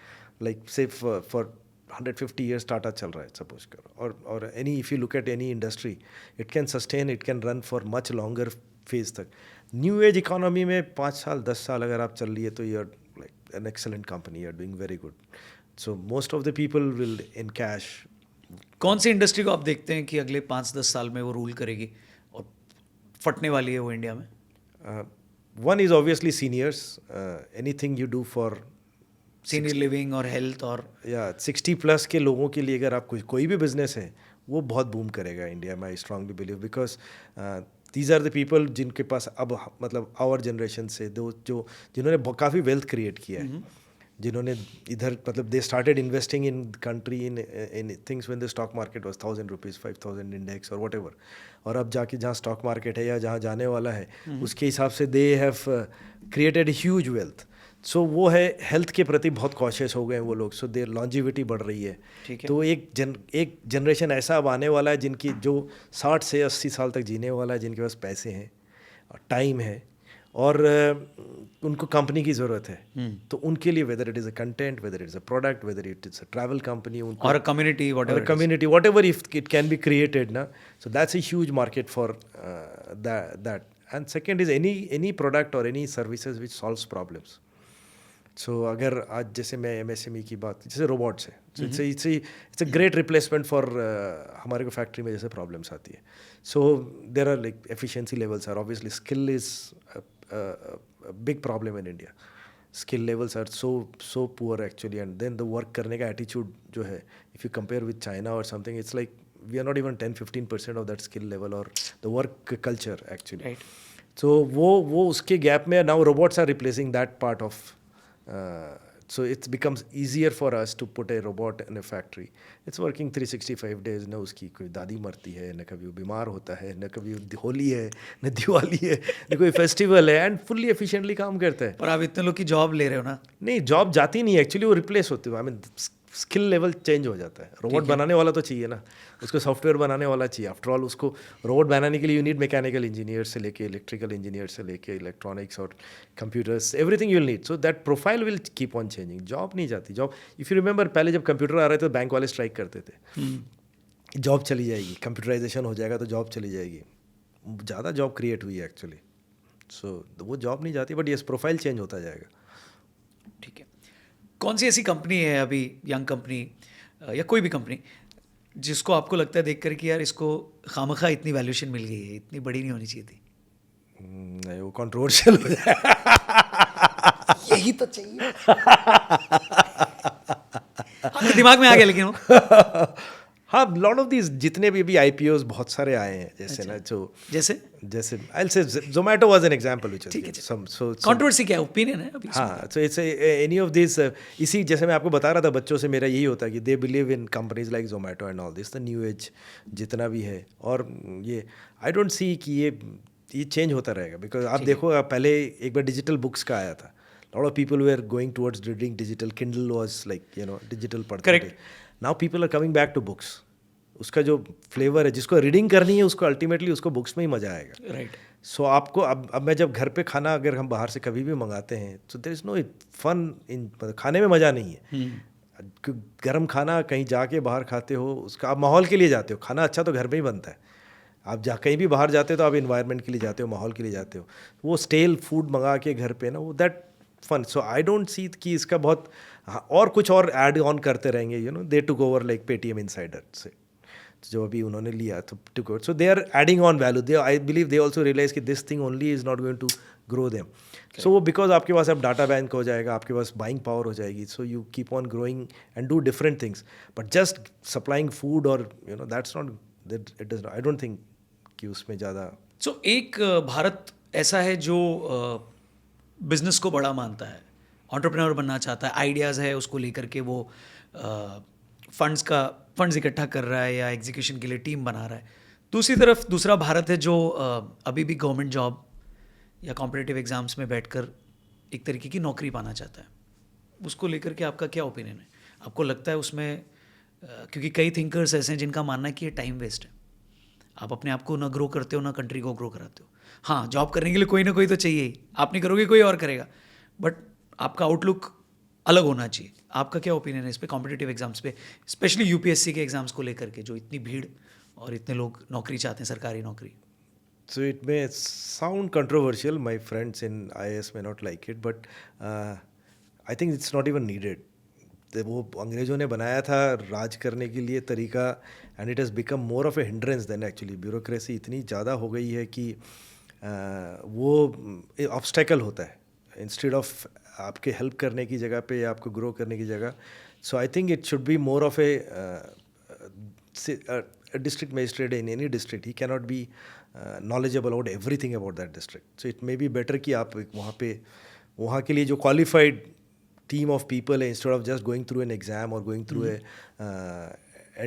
लाइक सिर्फ फॉर 150 ईयर्स टाटा चल रहा है सपोज करो, और any, if you look at any industry, it can sustain, it can run for much longer phase तक। न्यू एज इकोनॉमी में 5 साल 10 साल अगर आप चल रही है तो you are like an excellent company, you are doing very good. So most of the people will encash. कौन सी इंडस्ट्री को आप देखते हैं कि अगले 5-10 साल में वो रूल करेगी और फटने वाली है वो इंडिया में? One is obviously seniors. Anything you do for senior living और हेल्थ और 60 प्लस के लोगों के लिए अगर आप कोई भी बिजनेस है, वो बहुत बूम करेगा इंडिया में, I strongly believe, because these are the people जिनके पास अब मतलब आवर जनरेशन से जो जिन्होंने काफ़ी वेल्थ क्रिएट किया है, जिन्होंने इधर मतलब they started investing in country in things when the stock market was 1000 rupees 5000 index और वट एवर, और अब जाके जहाँ स्टॉक मार्केट है या जहाँ जाने वाला है उसके हिसाब से they have created huge wealth. So वो है, हेल्थ के प्रति बहुत कॉशियस हो गए हैं वो लोग, सो देयर लॉन्जिविटी बढ़ रही है। तो एक जनरेशन ऐसा अब आने वाला है जिनकी जो 60 से 80 साल तक जीने वाला है, जिनके पास पैसे हैं और टाइम है और उनको कंपनी की ज़रूरत है, तो उनके लिए whether it is a content, whether it is a product, whether it is a travel company, और community, whatever if it can be created ना, so that's a huge market for that. And second is any product और any services which solves problems. So अगर आज जैसे मैं MSME की बात, जैसे रोबोट्स है, so it's a great replacement for हमारे को फैक्ट्री में जैसे प्रॉब्लम्स आती है। So there are like efficiency levels are obviously, skill is big problem in India, skill levels are so poor actually, and then the work करने का attitude जो है, if you compare with China और something, it's like we are not even 10-15% of that skill level और the work culture actually. सो वो उसके gap में now robots are replacing that part of, so it becomes easier for us to put a robot in a factory. It's working 365 days, न उसकी कोई दादी मरती है, न कभी वो बीमार होता है, न कभी होली है, न दिवाली है, न कोई फेस्टिवल है, एंड फुल्ली एफिशिएंटली काम करता है। पर आप इतने लोग की जॉब ले रहे हो ना? नहीं, जॉब जाती नहीं है एक्चुअली, वो रिप्लेस होती है। I mean skill level change हो जाता है। रोबोट बनाने वाला तो चाहिए ना, उसको सॉफ्टवेयर बनाने वाला चाहिए। आफ्टर ऑल उसको रोबोट बनाने के लिए यू नीड मैकेनिकल इंजीनियर से लेके इलेक्ट्रिकल इंजीनियर से लेके इलेक्ट्रॉनिक्स और computers, everything you will need. So that profile will keep on changing. Job नहीं जाती। जॉब, इफ़ यू रिमेंबर, पहले जब कंप्यूटर आ रहे थे तो बैंक वाले स्ट्राइक करते थे, जॉब चली जाएगी, कंप्यूटराइजेशन हो जाएगा तो जॉब चली जाएगी। ज़्यादा जॉब क्रिएट हुई है एक्चुअली। सो वो जॉब नहीं जाती, बट यस, प्रोफाइल चेंज होता जाएगा। ठीक है। कौन सी ऐसी कंपनी है अभी, यंग कंपनी या कोई भी कंपनी, जिसको आपको लगता है देखकर कि यार इसको खामखा इतनी वैल्यूएशन मिल गई है, इतनी बड़ी नहीं होनी चाहिए थी? नहीं, वो कंट्रोवर्शियल हो जाए। यही तो चाहिए। आपके दिमाग में आ गया लेकिन वो? हाँ, लॉट ऑफ दीज जितने भी अभी IPOs बहुत सारे आए हैं, जैसे ना जो जैसे आई से Zomato was an example which is controversy क्या ओपिनियन है अभी? हाँ, so it's any of this, इसी जैसे मैं आपको बता रहा था, बच्चों से मेरा यही होता है कि they believe in companies like Zomato and all this, the new age जितना भी है। और ये आई डोंट सी कि ये चेंज होता रहेगा, बिकॉज आप देखो, पहले एक बार डिजिटल बुक्स का आया था, lot of people were going towards reading digital, Kindle was like digital पढ़ते थे। Now people are coming back to books. उसका जो फ्लेवर है, जिसको रीडिंग करनी है उसको अल्टीमेटली उसको बुक्स में ही मजा आएगा। राइट। सो आपको अब मैं जब घर पे खाना अगर हम बाहर से कभी भी मंगाते हैं, तो there is no fun in, खाने में मज़ा नहीं है। गर्म खाना कहीं जाके बाहर खाते हो, उसका आप माहौल के लिए जाते हो। खाना अच्छा तो घर में ही बनता है। आप कहीं भी बाहर जाते हो तो आप इन्वायरमेंट के लिए जाते हो, माहौल के लिए जाते हो। वो स्टेल फूड मंगा के घर पे ना, वो that fun. So I don't see कि इसका बहुत हाँ, और कुछ और ऐड ऑन करते रहेंगे, you know, they took over like Paytm insider से जो अभी उन्होंने लिया तो took over, so they are adding on value, they I believe they also realize कि this thing only is not going to grow them. So वो because आपके पास अब डाटा बैंक हो जाएगा, आपके पास बाइंग पावर हो जाएगी, so you keep on growing and do different things, but just supplying food और you know that's not, that it is, I don't think कि उसमें ज़्यादा. सो एक भारत ऐसा है जो बिजनेस को बड़ा मानता है, एंटरप्रेन्योर बनना चाहता है, आइडियाज़ है उसको लेकर के वो फंड्स इकट्ठा कर रहा है या एग्जीक्यूशन के लिए टीम बना रहा है. दूसरी तरफ दूसरा भारत है जो अभी भी गवर्नमेंट जॉब या कॉम्पिटिटिव एग्जाम्स में बैठकर एक तरीके की नौकरी पाना चाहता है. उसको लेकर के आपका क्या ओपिनियन है? आपको लगता है उसमें क्योंकि कई थिंकर्स ऐसे हैं जिनका मानना है कि ये टाइम वेस्ट है, आप अपने आप को ना ग्रो करते हो ना कंट्री को ग्रो कराते हो. हाँ, जॉब करने के लिए कोई ना कोई तो चाहिए ही, आप नहीं करोगे कोई और करेगा, बट आपका आउटलुक अलग होना चाहिए. आपका क्या ओपिनियन है इस पे, कॉम्पिटिटिव एग्जाम्स पे, स्पेशली यूपीएससी के एग्जाम्स को लेकर के जो इतनी भीड़ और इतने लोग नौकरी चाहते हैं, सरकारी नौकरी? So it may sound controversial. My friends in IAS may not like it, but I think it's not even needed. वो अंग्रेजों ने बनाया था राज करने के लिए तरीका, and it has become more of a hindrance than actually. Bureaucracy इतनी ज़्यादा हो गई है कि वो ऑब्स्टेकल होता है इंस्टेड ऑफ आपके हेल्प करने की जगह पे या आपको ग्रो करने की जगह. So I think it should be more of a district magistrate in any district. He cannot be knowledgeable about everything about that district. So it may be better कि आप वहाँ के लिए जो qualified team of people है, instead of just going through an exam or going through a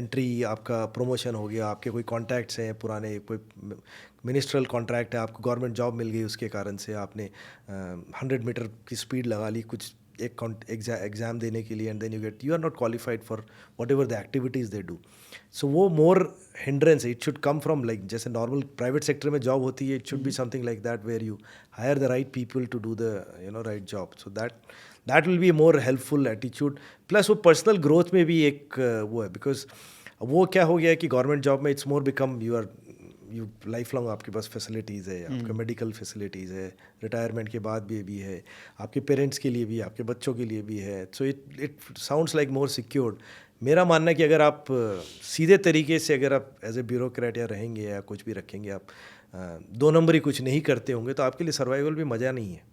entry, आपका promotion हो गया, आपके कोई contacts हैं पुराने, कोई मिनिस्ट्रल कॉन्ट्रैक्ट है, आपको गवर्नमेंट जॉब मिल गई, उसके कारण से आपने 100 मीटर की स्पीड लगा ली कुछ एक एग्ज़ाम देने के लिए, and then you are not qualified for whatever the activities they do. So वो मोर हिंड्रेंस है. It should come from like जैसे नॉर्मल प्राइवेट सेक्टर में जॉब होती है, it should be something like that where you hire the right people to do the you know right job. So that will be more helpful attitude. Plus वो personal growth में भी एक वो है, because वो क्या हो गया है कि गवर्नमेंट जॉब में it's more become you life long आपके पास फैसिलिटीज़ है, आपका मेडिकल फैसिलिटीज़ है, रिटायरमेंट के बाद भी है, आपके पेरेंट्स के लिए भी, आपके बच्चों के लिए भी है. So it sounds like more secured. मेरा मानना है कि अगर आप सीधे तरीके से अगर आप एज ए ब्यूरोक्रेट या रहेंगे या कुछ भी रखेंगे, आप 2 नंबर ही कुछ नहीं करते होंगे, तो आपके लिए सर्वाइवल भी मज़ा नहीं है.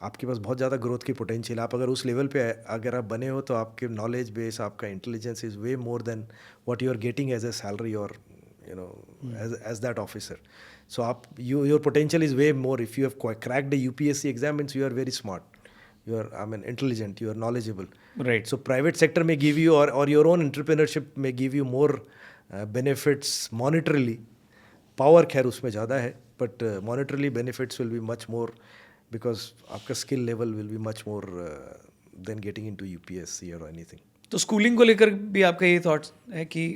आपके पास बहुत ज़्यादा ग्रोथ की पोटेंशियल. आप अगर उस लेवल पे अगर आप बने हो, तो आपके नॉलेज बेस, आपका intelligence is way more than what you are getting as a salary और you know as that officer. So your potential is way more. If you have cracked the UPSC exam, means you are very smart, you are intelligent, you are knowledgeable, right? So private sector may give you or your own entrepreneurship may give you more benefits monetarily. Power खैर उसमें ज़्यादा है, but monetarily benefits will be much more because आपका skill level will be much more than getting into UPSC or anything. तो schooling को लेकर भी आपका ये थॉट्स है कि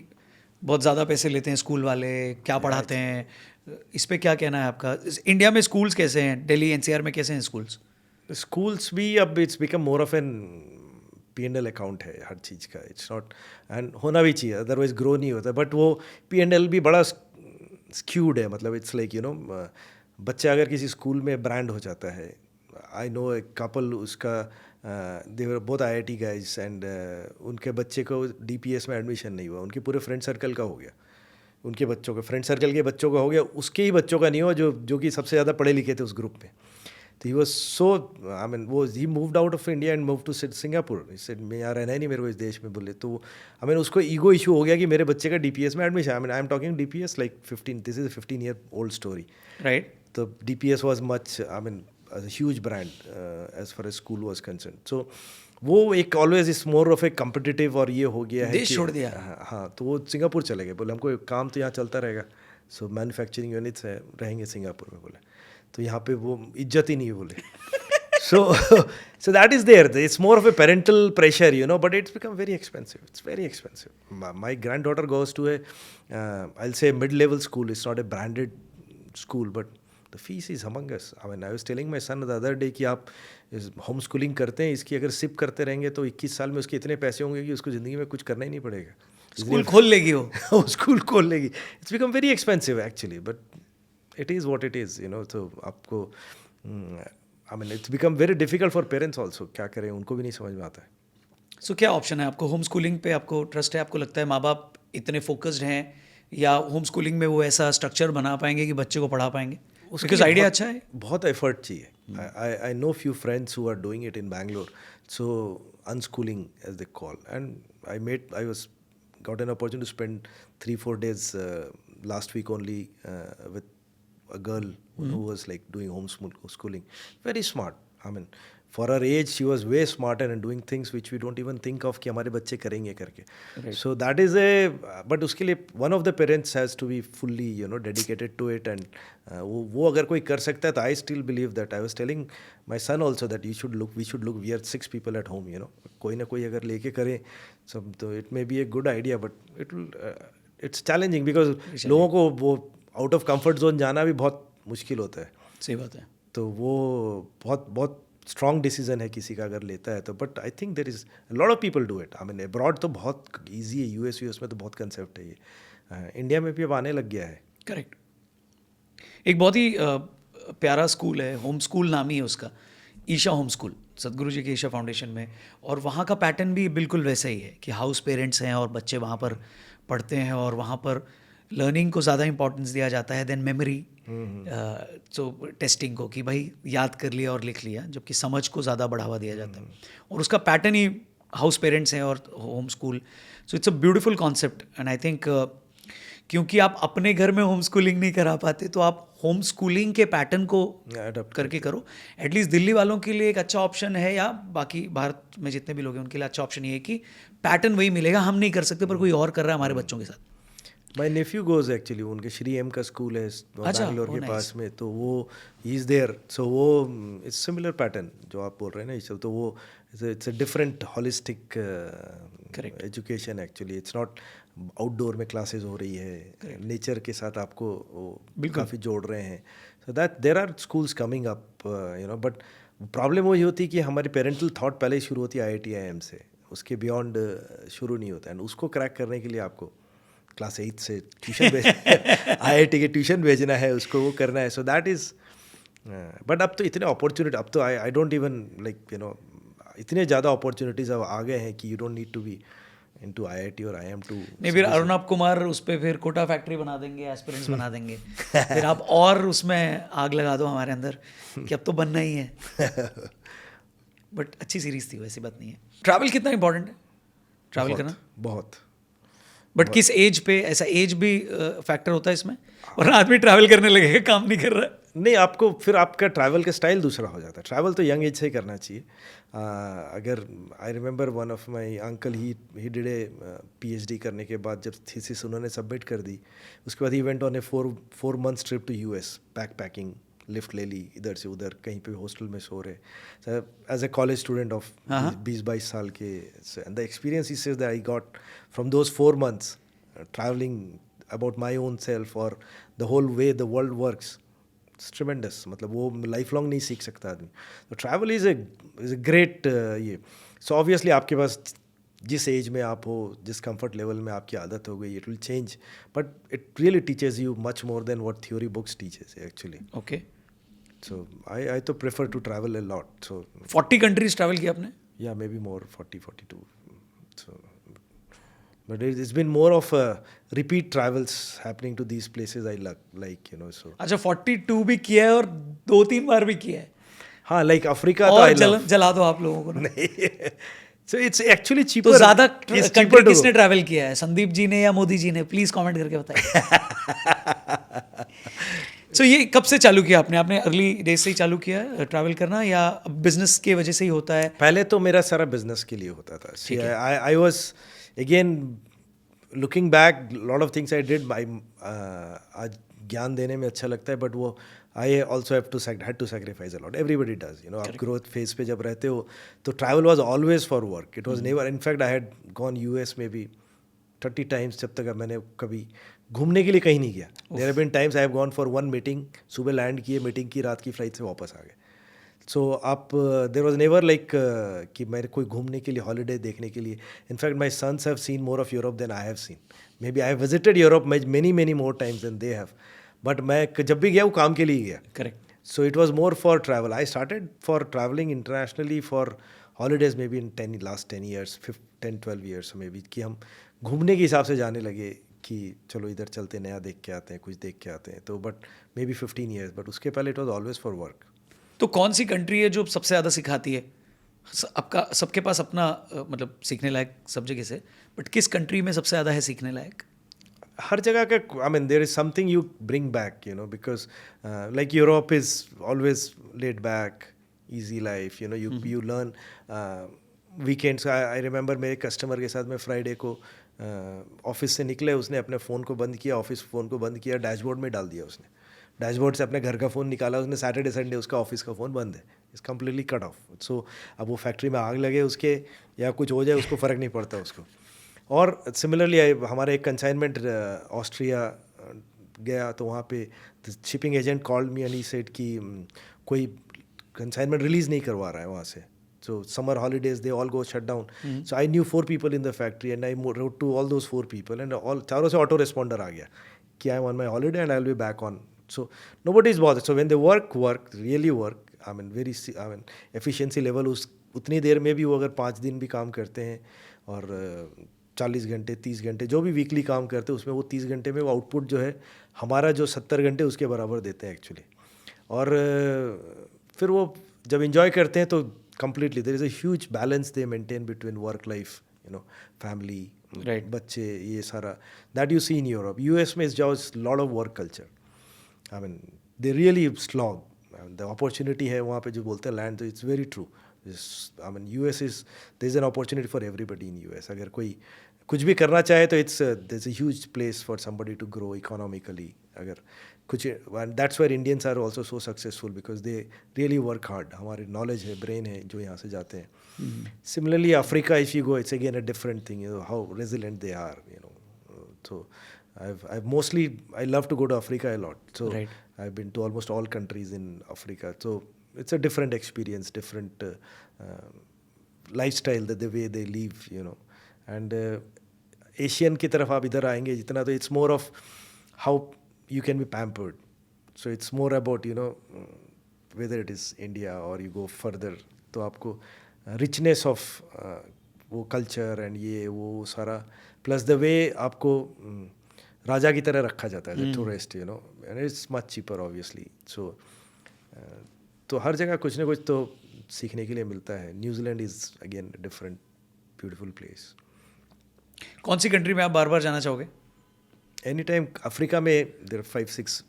बहुत ज़्यादा पैसे लेते हैं स्कूल वाले, क्या पढ़ाते हैं, इस पे क्या कहना है आपका? इंडिया में स्कूल्स कैसे हैं, दिल्ली एनसीआर में कैसे हैं स्कूल्स भी अब it's become more of an P&L account है हर चीज़ का. इट्स नॉट, एंड होना भी चाहिए, अदरवाइज ग्रो नहीं होता. बट वो P&L भी बड़ा स्क्यूड है. मतलब इट्स लाइक यू नो, बच्चा अगर किसी स्कूल में ब्रांड हो जाता है. आई नो ए कपल, उसका they were both IIT guys, and उनके बच्चे को DPS में एडमिशन नहीं हुआ, उनके पूरे फ्रेंड सर्कल का हो गया, उनके बच्चों का, फ्रेंड सर्कल के बच्चों का हो गया, उसके ही बच्चों का नहीं हुआ जो कि सबसे ज़्यादा पढ़े लिखे थे उस ग्रुप में. तो he was so, I mean वो he moved out of India and move to Singapore. इससे मैं यहाँ रहना ही नहीं मेरे को इस देश में, बोले. तो आई मीन उसको ईगो इशू हो गया कि मेरे बच्चे का DPS में admission. I am talking DPS like 15, this is 15-year old story, right? तो DPS was much, I mean as a huge brand as far as school was concerned. So वो एक always is more of A competitive, और ये हो गया है देश छोड़ दिया. हाँ, तो वो सिंगापुर चले गए. बोले हमको काम तो यहाँ चलता रहेगा, सो मैन्युफैक्चरिंग यूनिट्स है, रहेंगे सिंगापुर में. बोले तो यहाँ पे वो इज्जत ही नहीं है, बोले. So that is there. It's more of a parental pressure, you know, but it's become very expensive. It's very expensive. My granddaughter goes to a, I'll say mid-level school. It's not a branded school, but the fees is humongous. I mean, I was telling my son the other day कि आप home schooling करते हैं, इसकी अगर SIP करते रहेंगे तो 21 साल में उसके इतने पैसे होंगे कि उसको ज़िंदगी में कुछ करना ही नहीं पड़ेगा. स्कूल खोल लेगी वो. स्कूल खोल लेगी. It's become very expensive actually, but it is what it is, you know. तो आपको I mean it's become very difficult for parents also. क्या करें, उनको भी नहीं समझ में आता है. सो क्या ऑप्शन है आपको? होम स्कूलिंग पे आपको ट्रस्ट है? आपको लगता है माँ बाप इतने फोकस्ड हैं, या होम स्कूलिंग में वो ऐसा स्ट्रक्चर बना पाएंगे कि बच्चे को पढ़ा पाएंगे? उसके बिकॉज लिए आइडिया बहुत अच्छा है। बहुत एफर्ट चाहिए. I know few friends who are doing it in Bangalore, so unschooling as they call, and I was got an opportunity to spend 3-4 days last week only with a girl who was like doing homeschooling. Very smart. I mean, for her age, she was way smarter and doing things which we don't even think of कि हमारे बच्चे करेंगे करके. So that is but उसके लिए one of the parents has to be fully dedicated to it, and वो अगर कोई कर सकता है तो I still believe that. I was telling my son also that we should look, we are 6 people at home, कोई ना कोई अगर लेके करें सब तो it may be a good idea, but it will it's challenging because लोगों को वो आउट ऑफ कंफर्ट जोन जाना भी बहुत मुश्किल होता है. सही बात है. तो वो बहुत बहुत स्ट्रॉन्ग डिसीजन है किसी का अगर लेता है तो. But I think there is lot of people do it. I mean abroad तो बहुत ईजी है, यूएस में तो बहुत कंसेप्ट है ये. इंडिया में भी अब आने लग गया है. करेक्ट. एक बहुत ही प्यारा स्कूल है, होम स्कूल नाम ही है उसका, ईशा होम स्कूल, सदगुरु जी के ईशा फाउंडेशन में. और वहाँ का पैटर्न भी बिल्कुल वैसा ही है कि हाउस पेरेंट्स हैं और बच्चे वहाँ पर पढ़ते हैं, और वहाँ पर लर्निंग को ज़्यादा इंपॉर्टेंस दिया जाता है देन मेमोरी. तो टेस्टिंग को कि भाई याद कर लिया और लिख लिया, जबकि समझ को ज़्यादा बढ़ावा दिया जाता है. और उसका पैटर्न ही हाउस पेरेंट्स हैं और home school. So it's a beautiful concept, and I think क्योंकि आप अपने घर में होम स्कूलिंग नहीं करा पाते तो आप होम स्कूलिंग के पैटर्न को Adapt करके करो. एटलीस्ट दिल्ली वालों के लिए एक अच्छा ऑप्शन है, या बाकी भारत में जितने भी लोग हैं उनके लिए अच्छा ऑप्शन ये है कि पैटर्न वही मिलेगा, हम नहीं कर सकते पर कोई और कर रहा है हमारे बच्चों के साथ. माई नेफ्यू गोज एक्चुअली, उनके श्री एम का स्कूल है बैंगलोर के पास में, तो वो ही इज़ देयर. सो वो इट्स सिमिलर पैटर्न जो आप बोल रहे हैं ना ये सब. तो वो it's a different holistic education actually. It's not outdoor में क्लासेस हो रही है, नेचर के साथ आपको काफ़ी जोड़ रहे हैं. So that there are schools coming up but problem वही होती है कि हमारी पेरेंटल थॉट पहले शुरू होती है IIT-IIM से, उसके बियॉन्ड शुरू नहीं होता है. एंड उसको क्रैक करने के लिए आपको क्लास 8 से ट्यूशन भेज IIT के ट्यूशन भेजना है, उसको वो करना है. सो दैट इज़ बट अब तो इतने अपॉर्चुनिटी, अब तो आई डोंट इवन लाइक इतने ज़्यादा अपॉर्चुनिटीज़ अब आ गए हैं कि you don't need to be into IIT और IIM टू. नहीं, फिर अरुणाब कुमार उस पर फिर कोटा फैक्ट्री बना देंगे, एस्पिरेंट्स बना देंगे. फिर आप और उसमें आग लगा दो हमारे अंदर कि अब तो बनना ही है. बट अच्छी सीरीज थी, वैसी बात नहीं है. ट्रैवल कितना इंपॉर्टेंट है, ट्रैवल करना? बहुत. बट किस एज पे? ऐसा एज भी फैक्टर होता है इसमें, और आदमी ट्रैवल करने लगेगा, काम नहीं कर रहा है. नहीं, आपको फिर आपका ट्रैवल का स्टाइल दूसरा हो जाता है. ट्रैवल तो यंग एज से ही करना चाहिए. अगर I remember one of my uncle he did a PhD करने के बाद जब थीसिस उन्होंने सबमिट कर दी, उसके बाद ही went on a 4 months trip to US. Packing, lift ले ली इधर से उधर, कहीं पे हॉस्टल में सो रहे as a college student of 20-22 साल के. And the experience he says that I got from those 4 months travelling about my own self और the whole way the world works. It's tremendous. मतलब वो लाइफ लॉन्ग नहीं सीख सकता आदमी. तो ट्रैवल इज़ ए ग्रेट ये. सो ऑब्वियसली आपके पास जिस एज में आप हो, जिस कंफर्ट लेवल में आपकी आदत हो गई, it will change, but it really teaches you much more than what theory books teaches actually. Okay. So I तो prefer to travel a lot. So 40 countries travel किया आपने? या maybe more, 40-42. So but it's been more of a repeat travels happening to these places I like so. अच्छा, 42 भी किया है और 2-3 बार भी किया है. हाँ, लाइक अफ्रीका तो और जला दो आप लोगों को ना. नहीं. So it's actually cheaper. तो ज़्यादा कंट्री किसने ट्रैवल किया है, संदीप जी ने या मोदी जी ने? प्लीज कमेंट करके बताइए. सो ये कब से चालू किया आपने? आपने अर्ली डेज से ही चालू किया है ट्रैवल करना, या बिजनेस के वजह से ही होता है? पहले तो मेरा सारा बिजनेस के लिए होता था. I was again looking back, lot of things I did. आज ज्ञान देने में अच्छा लगता है, बट वो I also had to sacrifice a lot. Everybody does, आप ग्रोथ फेज पे जब रहते हो तो travel was always for work. It was never, in fact I had gone US maybe 30 times जब तक मैंने कभी घूमने के लिए कहीं नहीं गया. There have been times I have gone for one meeting, सुबह लैंड किए, मीटिंग की, रात की फ्लाइट से वापस आ गए. सो आप देर वॉज नेवर लाइक कि मेरे कोई घूमने के लिए, हॉलीडे देखने के लिए. In fact my sons have seen more of Europe than I have seen. Maybe I have visited Europe many more times than they have. But मैं जब भी गया वो काम के लिए गया. Correct. So it was more for travel. I started for traveling internationally for holidays में भी इन लास्ट 10 ईयर्स 10-12 ईयर्स में भी कि हम घूमने के हिसाब से जाने लगे कि चलो इधर चलते नया देख के आते हैं, कुछ देख के आते हैं। तो but may be 15 years, but उसके पहले it was always for work. तो कौन सी कंट्री है जो सबसे ज़्यादा सिखाती है? आपका सबके पास अपना मतलब सीखने लायक सब जगह से, बट किस कंट्री में सबसे ज़्यादा है सीखने लायक? हर जगह का, I mean there is something you bring back, you know, because like Europe is always laid back, easy life, you know, you learn weekends. I remember मेरे कस्टमर के साथ मैं फ्राइडे को ऑफिस से निकले, उसने अपने फ़ोन को बंद किया, ऑफिस फ़ोन को बंद किया, डैशबोर्ड में डाल दिया उसने, डैशबोर्ड से अपने घर का फ़ोन निकाला उसने, सैटरडे संडे उसका ऑफिस का फ़ोन बंद है, इट्स कम्प्लीटली कट ऑफ। सो अब वो फैक्ट्री में आग लगे उसके या कुछ हो जाए उसको फ़र्क नहीं पड़ता उसको। और सिमिलरली हमारे एक कंसाइनमेंट ऑस्ट्रिया गया, तो वहाँ पे shipping agent called me and he said कि कोई कंसाइनमेंट रिलीज़ नहीं करवा रहा है वहाँ से। So summer holidays they all go shut down. So I knew 4 people in the factory and I wrote to all those 4 people and all चारों से auto responder आ गया कि I'm on my holiday and I'll be back on. So nobody is bothered. So when they work really work, I mean efficiency level उतनी देर में भी वो अगर 5 दिन भी काम करते हैं और 40 घंटे 30 घंटे जो भी वीकली काम करते हैं उसमें वो 30 घंटे में वो आउटपुट जो है हमारा जो 70 घंटे उसके बराबर देते हैं एक्चुअली। और फिर वो जब इन्जॉय करते हैं तो completely there is a huge balance they maintain between work life, you know, family, right, बच्चे, ये सारा that you see in Europe. US में is just lot of work culture. I mean they really slog. I mean, the opportunity है वहाँ पे जो बोलते हैं land, it's very true. I mean US is there is an opportunity for everybody in US. अगर कोई कुछ भी करना चाहे तो there's a huge place for somebody to grow economically. अगर कुछ, and that's where Indians are also so successful because they really work hard. हमारे knowledge है, brain है जो यहाँ से जाते हैं। Similarly Africa, if you go, it's again a different thing, you know, how resilient they are, you know. So I've mostly, I love to go to Africa a lot. So right, I've been to almost all countries in Africa. So it's a different experience, different lifestyle, that the way they live, you know. And Asian की तरफ आप इधर आएंगे जितना, तो it's more of how you can be pampered. So it's more about, you know, whether it is India or you go further, तो आपको richness of वो culture and ये वो सारा, plus the way आपको राजा की तरह रखा जाता है, the tourist, you know, and it's much cheaper obviously. So तो हर जगह कुछ ना कुछ तो सीखने के लिए मिलता है. New Zealand is again a different beautiful place. कौन सी कंट्री में आप बार बार जाना चाहोगे? Any time. अफ्रीका में देयर 5-6.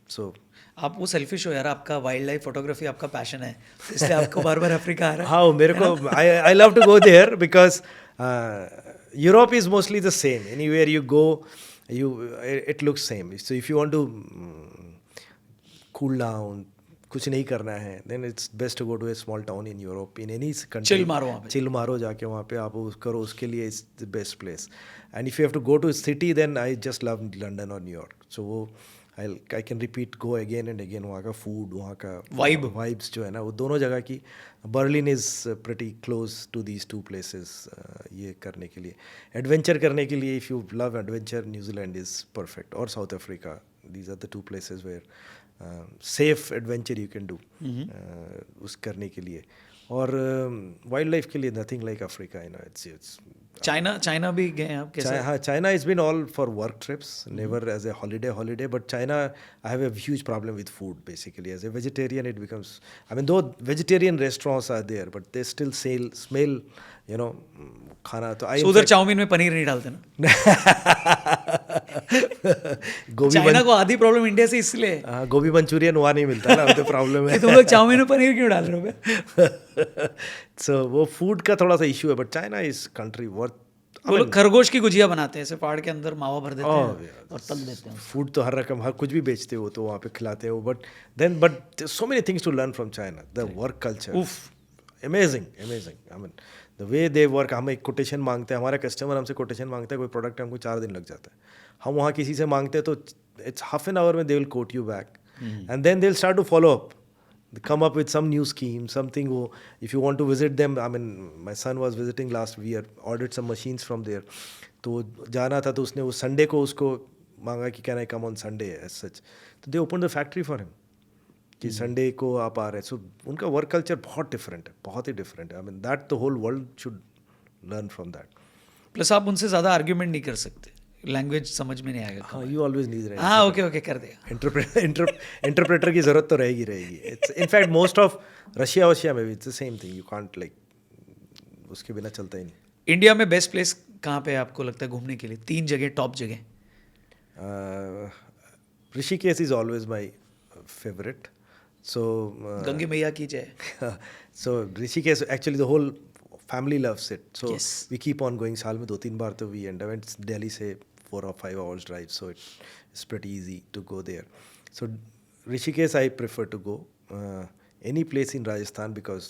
सो आप वो सेल्फिश हो यार, आपका वाइल्ड लाइफ फोटोग्राफी आपका पैशन है, तो इसलिए आपको बार बार अफ्रीका आ रहा है. हाँ, मेरे को I love to go there because Europe is mostly the same. Anywhere you go it looks same. So if you want to cool down, कुछ नहीं करना है, then it's best to go to a small town in Europe, in any country. Chill मारो वहाँ पे, chill मारो जाके वहाँ पे आप करो, उसके लिए it's the best place. And if you have to go to city, then I just love London और न्यूयॉर्क. सो वो I can repeat, go again and again. वहाँ का फूड, वहाँ का वाइब्स जो है ना, वो दोनों जगह की. Berlin is pretty close to these two places. ये करने के लिए, एडवेंचर करने के लिए, if you love adventure, New Zealand is perfect. और South Africa, these are the two places where safe adventure you can do उस करने के लिए. और वाइल्ड लाइफ के लिए nothing like Africa, you know. It's China भी गए हैं आप? कैसे? हाँ, China is been all for work trips, never as a holiday. But China, I have a huge problem with food basically. As a vegetarian it becomes, I mean though vegetarian restaurants are there, but they still smell, you know, खाना. तो आई उधर chowmein में पनीर नहीं डालते ना? गोभी China को आधी प्रॉब्लम इंडिया से इसलिए, हाँ, गोभी मंचूरियन वहाँ नहीं मिलता ना, तो प्रॉब्लम है. तुम लोग चाउमीन में पनीर क्यों डाल रहे हो? सो वो फूड का थोड़ा सा इशू है. But China is country worth. वो लोग खरगोश की गुजिया बनाते हैं, ऐसे फाड़ के अंदर मावा भर देते हैं और तल देते हैं. फूड तो हर रकम, हर कुछ भी बेचते हो तो वहाँ पे खिलाते हो. But so many things to learn from China. The work culture, amazing. I mean the way they work. हम एक कोटेशन मांगते हैं, हमारा कस्टमर हमसे कोटेशन मांगता है, कोई प्रोडक्ट हमको 4 दिन लग जाता है. हम वहाँ किसी से मांगते हैं तो इट्स हाफ एन आवर में they will quote you back, and then they will start to follow up, come up with some new scheme, something. If you want to visit them, I mean, my son was visiting last year, ordered some machines from there. तो जाना था, तो उसने वो Sunday को उसको मांगा कि can I come on Sunday as such. तो they open the factory for him. कि संडे को आप आ रहे हैं, सो उनका वर्क कल्चर बहुत डिफरेंट है, बहुत ही डिफरेंट है. I mean that the whole world should learn from that. Plus आप उनसे ज़्यादा आर्ग्यूमेंट नहीं कर सकते, लैंग्वेज समझ में नहीं आएगा. हाँ, यू ऑलवेज नीड रहे. हाँ ओके ओके कर देगा. इंटरप्रेटर की जरूरत तो रहेगी. It's in fact most of Russia में भी it's the same thing. You can't like, उसके बिना चलता ही नहीं. इंडिया में बेस्ट प्लेस कहाँ पे आपको लगता है घूमने के लिए? 3 जगह, टॉप जगह. Rishikesh is always my favourite. So Gange मैया की जय. so Rishikesh, actually the whole family loves it, so Yes. we keep on going. साल में 2-3 बार तो we end up. It's Delhi से 4 or 5 hours drive, so it's pretty easy to go there. So Rishikesh I prefer to go. Any place in Rajasthan, because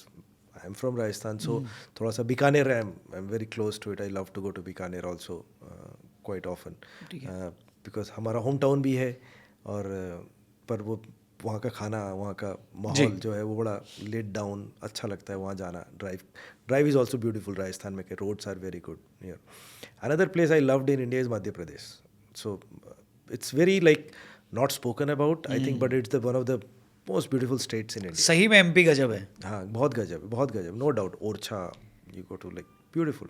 I'm from Rajasthan, so थोड़ा सा Bikaner, I'm very close to it. I love to go to Bikaner also quite often, because हमारा home town भी है, और पर वो वहाँ का खाना, वहाँ का माहौल जो है वो बड़ा लेट डाउन, अच्छा लगता है वहाँ जाना. Drive is also beautiful. Rajasthan में के roads are very good here. Another place I loved in India is Madhya Pradesh. So it's very like not spoken about, I think, but it's the one of the most beautiful states in India. सही में MP गजब है. हाँ, बहुत गजब, बहुत गजब, no doubt. Orchha, you go to like beautiful.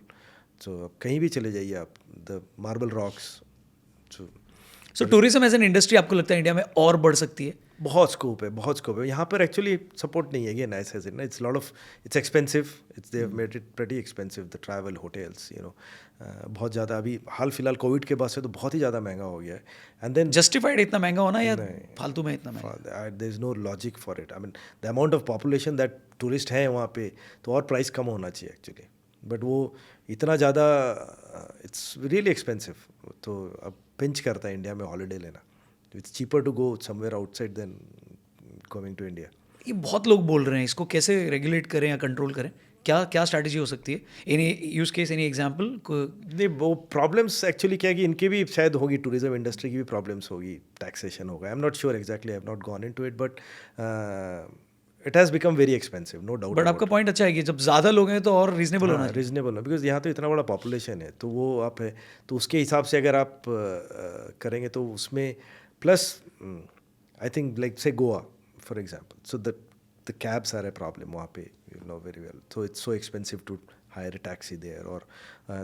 So अब कहीं भी चले जाइए आप, the marble rocks. So tourism as an industry आपको लगता है इंडिया में और बढ़ सकती है? बहुत स्कोप है, बहुत स्कोप है. यहाँ पर एक्चुअली सपोर्ट नहीं है. अगेन आई सेड ना, it's lot of, it's expensive. It's they have made it pretty expensive, the travel, hotels, you know. बहुत ज़्यादा अभी हाल फिलहाल कोविड के बाद से तो बहुत ही ज़्यादा महंगा हो गया है. एंड देन जस्टिफाइड इतना महंगा होना या फालतू में इतना महंगा? There is no logic for it. I mean the amount of population that tourist हैं वहाँ पे, तो और प्राइस कम होना चाहिए एक्चुअली. बट वो इतना ज़्यादा, इट्स रियली एक्सपेंसिव. तो अब पिंच करता है इंडिया में हॉलीडे लेना. It's cheaper to go somewhere outside than going to India. ये बहुत लोग बोल रहे हैं, इसको कैसे रेगुलेट करें या कंट्रोल करें? क्या स्ट्रैटेजी हो सकती है? Any use case, any example? नहीं, वो प्रॉब्लम्स एक्चुअली क्या है कि इनके भी शायद होगी, टूरिज्म इंडस्ट्री की भी प्रॉब्लम्स होगी, टैक्सेशन होगा. I am not sure exactly, I have not gone into it, but it has become very expensive, no doubt. But आपका पॉइंट अच्छा है कि जब ज़्यादा लोग हैं तो और रीजनेबल होना चाहिए. रीजनेबल है, बिकॉज यहाँ तो इतना बड़ा पॉपुलेशन है, तो वो आप है, तो उसके हिसाब से अगर आप करेंगे तो उसमें plus I think like say Goa for example, so the cabs are a problem वहाँ पे, you know very well. So it's so expensive to hire a taxi there, or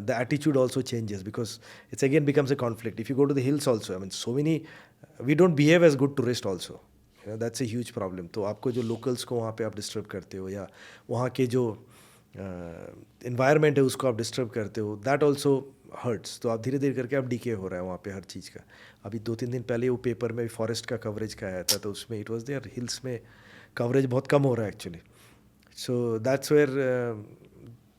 the attitude also changes, because it's again becomes a conflict. If you go to the hills also, I mean, so many, we don't behave as good tourists also, you know, that's a huge problem. तो आपको जो locals को वहाँ पे आप disturb करते हो, या वहाँ के जो environment है उसको आप disturb करते हो, that also hurts. तो आप धीरे धीरे करके आप डीके हो रहा है वहाँ पे हर चीज़ का. अभी 2-3 दिन पहले वो पेपर में फॉरेस्ट का कवरेज का आया था, तो उसमें इट वॉज देयर, हिल्स में कवरेज बहुत कम हो रहा है actually. So that's where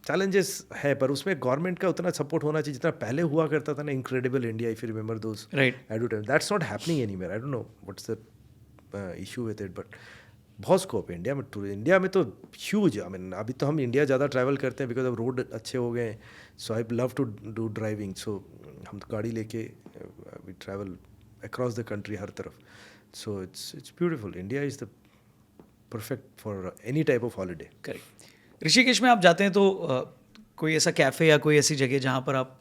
challenges है, पर उसमें गवर्नमेंट का उतना सपोर्ट होना चाहिए जितना पहले हुआ करता था ना. Incredible India, if you remember those advertisement, that's not happening anywhere. I don't know what's the issue with it, but बहुत स्कोप है इंडिया में. इंडिया में तो ह्यूज. आई मीन अभी तो हम इंडिया ज़्यादा ट्रैवल करते हैं बिकॉज अब रोड अच्छे हो गए हैं. So I love to do driving. So हम तो गाड़ी लेके we travel across the country हर तरफ. So it's beautiful. India is the perfect for any type of holiday. Correct. Rishikesh में आप जाते हैं तो कोई ऐसा कैफ़े या कोई ऐसी जगह जहाँ पर आप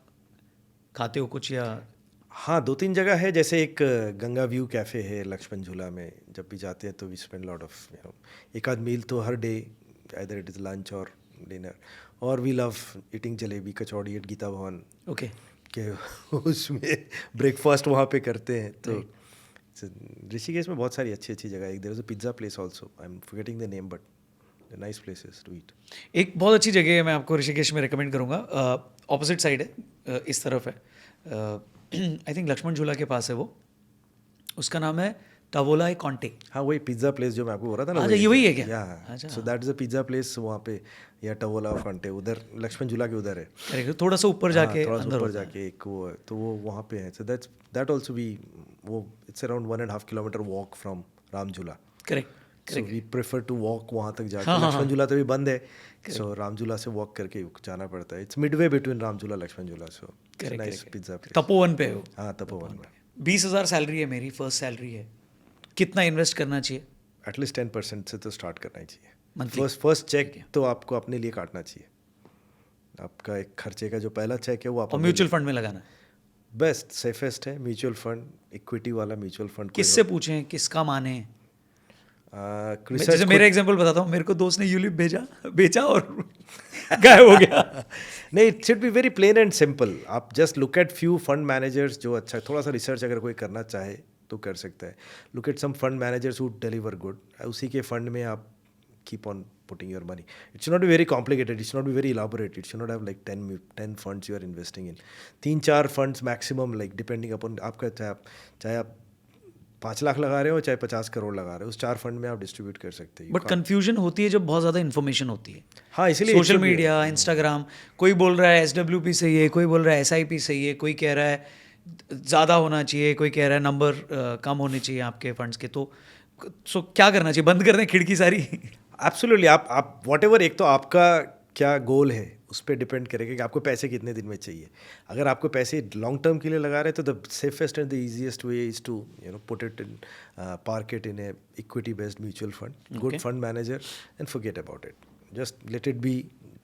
खाते हो कुछ, या? हाँ, 2-3 जगह है. जैसे एक गंगा व्यू कैफ़े है लक्ष्मण झूला में. जब भी जाते हैं तो we spend lot of, you know, एक आध मील तो हर day, either it is lunch और डिनर. और we love eating jalebi kachori at Geeta Bhawan. Okay. के उसमें ब्रेकफास्ट वहाँ पे करते हैं. तो ऋषिकेश में बहुत सारी अच्छी अच्छी जगह है. एक there is a pizza place also, I am forgetting the name, but nice places to eat. एक बहुत अच्छी जगह है, मैं आपको ऋषिकेश में रिकमेंड करूँगा. ऑपोजिट साइड है, इस तरफ है. आई थिंक लक्ष्मण झूला के पास है वो. उसका नाम है टावोला कॉन्टे. हाँ, वही पिज़्ज़ा प्लेस जो मैं आपको बोल रहा था ना. अच्छा, ये वही है क्या? या so that is a pizza place वहाँ पे, या टावोला कॉन्टे उधर लक्ष्मण झूला के उधर है. करेक्ट. थोड़ा सा ऊपर जाके, थोड़ा सा ऊपर जाके एक वो है, तो वो वहाँ पे है. सो दैट ऑल्सो भी, वो it's around 1.5 kilometre walk from Ram Jhula. Correct. So we prefer to walk वहाँ तक जाके. लक्ष्मण झूला तो भी बंद है, सो राम झूला से वॉक करके जाना पड़ता है. इट्स मिडवे बिटवीन राम झूला लक्ष्मण झूला. So nice pizza place. Tapovan पे हो? हाँ, तपोवन में. 20,000 सैलरी है मेरी, फर्स्ट सैलरी है. कितना इन्वेस्ट करना चाहिए? एटलीस्ट 10% से तो स्टार्ट करना ही चाहिए. Monthly? फर्स्ट चेक तो आपको अपने लिए काटना चाहिए. आपका एक खर्चे का जो पहला चेक है वो आप, और म्यूचुअल फंड में लगाना है. बेस्ट सेफेस्ट है म्यूचुअल फंड. इक्विटी वाला म्यूचुअल फंड. किससे पूछें, किसका माने? जैसे मेरा एग्जांपल बताता हूँ, मेरे को दोस्त ने यूलिप बेचा और गायब हो गया. नहीं, it should be very plain and simple. आप just look at few fund managers जो अच्छा थोड़ा सा रिसर्च अगर कोई करना चाहे तो कर सकता है. Look at some fund managers who deliver good. उसी के फंड में आप keep on putting your money. It should not be very complicated. It should not be very elaborate. It should not have like 10 funds you are investing in. 3-4 funds maximum, like depending upon आपका चाहे आप 5 लाख लगा रहे हो चाहे 50 करोड़ लगा रहे हो, उस 4 फंड में आप डिस्ट्रीब्यूट कर सकते हैं. बट कंफ्यूजन होती है जब बहुत ज़्यादा इन्फॉर्मेशन होती है. हाँ, इसलिए सोशल मीडिया, इंस्टाग्राम, कोई बोल रहा है SWP सही है, कोई बोल रहा है SIP सही है, कोई कह रहा है ज़्यादा होना चाहिए, कोई कह रहा है नंबर कम होने चाहिए आपके फंड्स के. तो क्या करना चाहिए? बंद कर दें खिड़की सारी? एब्सोल्युटली. आप व्हाटएवर, एक तो आपका क्या गोल है उस पर डिपेंड करेगा कि आपको पैसे कितने दिन में चाहिए. अगर आपको पैसे लॉन्ग टर्म के लिए लगा रहे हैं तो the safest and the easiest way is to put it in park it in a equity based mutual fund, good fund manager, and forget about it. Just let it be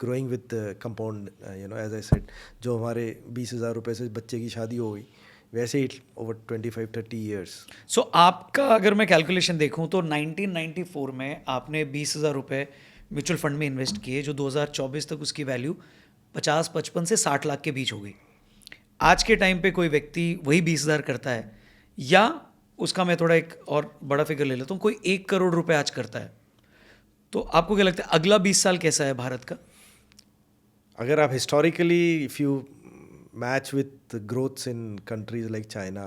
growing with compound. As I said, जो हमारे 20,000 रुपये से बच्चे की शादी हो गई, वैसे ही ओवर 25-30 ईयर्स. सो आपका अगर मैं कैलकुलेशन देखूं तो 1994 में आपने 20,000 रुपये म्यूचुअल फंड में इन्वेस्ट किए, जो 2024 तक उसकी वैल्यू 55 से 60 लाख के बीच हो गई. आज के टाइम पे कोई व्यक्ति वही 20,000 करता है, या उसका मैं थोड़ा एक और बड़ा फिगर ले लेता हूँ, कोई 1 करोड़ रुपए आज करता है, तो आपको क्या लगता है अगला 20 साल कैसा है भारत का? अगर आप historically if you match with growths in countries like China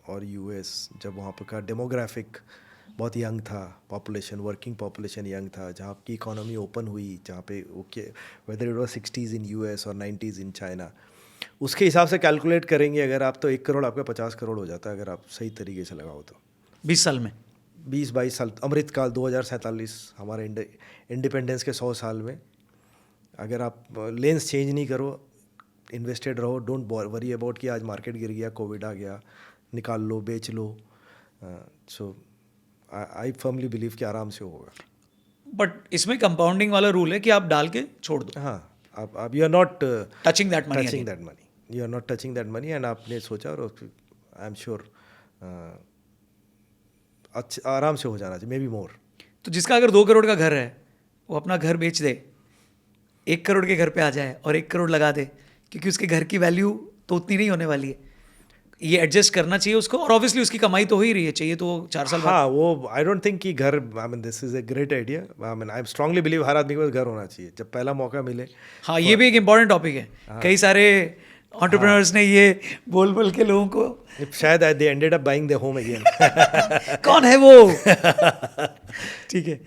और US, जब वहाँ पर का डेमोग्राफिक बहुत यंग था, पॉपुलेशन, वर्किंग पॉपुलेशन यंग था, जहाँ की इकोनॉमी ओपन हुई, जहाँ पे okay whether it was 60s in US और 90s इन चाइना, उसके हिसाब से कैलकुलेट करेंगे अगर आप, तो 1 करोड़ आपका 50 करोड़ हो जाता है अगर आप सही तरीके से लगाओ तो. 20 साल में 20-22 साल, अमृतकाल 2047, हमारे इंडिपेंडेंस के 100 साल में, अगर आप लेंस चेंज नहीं करो, इन्वेस्टेड रहो, डोंट वरी अबाउट कि आज मार्केट गिर गया, कोविड आ गया, निकाल लो, बेच लो. सो आई फर्मली बिलीव कि आराम से होगा. बट इसमें कंपाउंडिंग वाला रूल है कि आप डाल के छोड़ दो. हाँ, आप you are not touching that money, you are not touching that money, and आपने सोचा और आई एम श्योर आराम से हो जाना चाहिए, मे बी मोर. तो जिसका अगर 2 करोड़ का घर है, वो अपना घर बेच दे, 1 करोड़ के घर पे आ जाए और 1 करोड़ लगा दे, क्योंकि उसके घर की वैल्यू तो उतनी नहीं होने वाली है. ये एडजस्ट करना चाहिए उसको, और ऑब्वियसली उसकी कमाई तो हो ही रही है, चाहिए तो 4 साल बाद. हाँ, वो आई डोंट थिंक कि घर, I mean this is a great idea. I mean I strongly believe हर आदमी के पास घर होना चाहिए जब पहला मौका मिले. हाँ, ये भी एक इम्पॉर्टेंट टॉपिक है. कई सारे एंटरप्रेन्योर्स ने ये बोल बोल के लोगों को, शायद they ended up buying the home again. कौन है वो? ठीक है.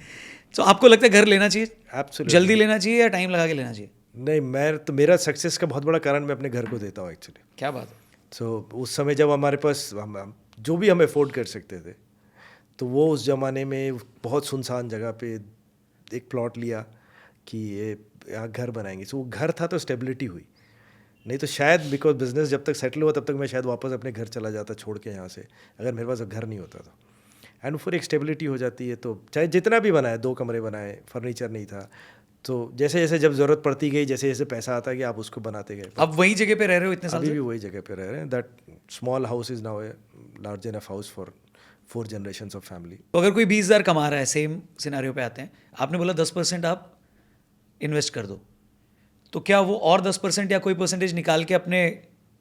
तो आपको लगता है घर लेना चाहिए? एब्सोल्युटली. जल्दी लेना चाहिए या टाइम लगा के लेना चाहिए? नहीं, मैं तो, मेरा सक्सेस का बहुत बड़ा कारण मैं अपने घर को देता हूँ एक्चुअली. क्या बात है. सो उस समय जब हमारे पास जो भी हम अफोर्ड कर सकते थे, तो वो उस ज़माने में बहुत सुनसान जगह पे एक प्लॉट लिया कि ये यहाँ घर बनाएंगे. सो वो घर था तो स्टेबिलिटी हुई. नहीं तो शायद बिकॉज बिजनेस जब तक सेटल हुआ तब तक मैं शायद वापस अपने घर चला जाता छोड़ के यहाँ से, अगर मेरे पास घर नहीं होता तो. एंड फिर एक स्टेबिलिटी हो जाती है. तो चाहे जितना भी बनाए, 2 कमरे बनाए, फर्नीचर नहीं था, तो जैसे जैसे जब ज़रूरत पड़ती गई, जैसे जैसे पैसा आता गया, आप उसको बनाते गए. अब वही जगह पे रह रहे हो इतने साल अभी से? भी वही जगह पे रह रहे हैं. That small house is now a large enough house for 4 generations of family. तो अगर कोई 20,000 कमा रहा है, सेम सिनारियो पे आते हैं, आपने बोला 10% आप इन्वेस्ट कर दो, तो क्या वो और 10% या कोई परसेंटेज निकाल के अपने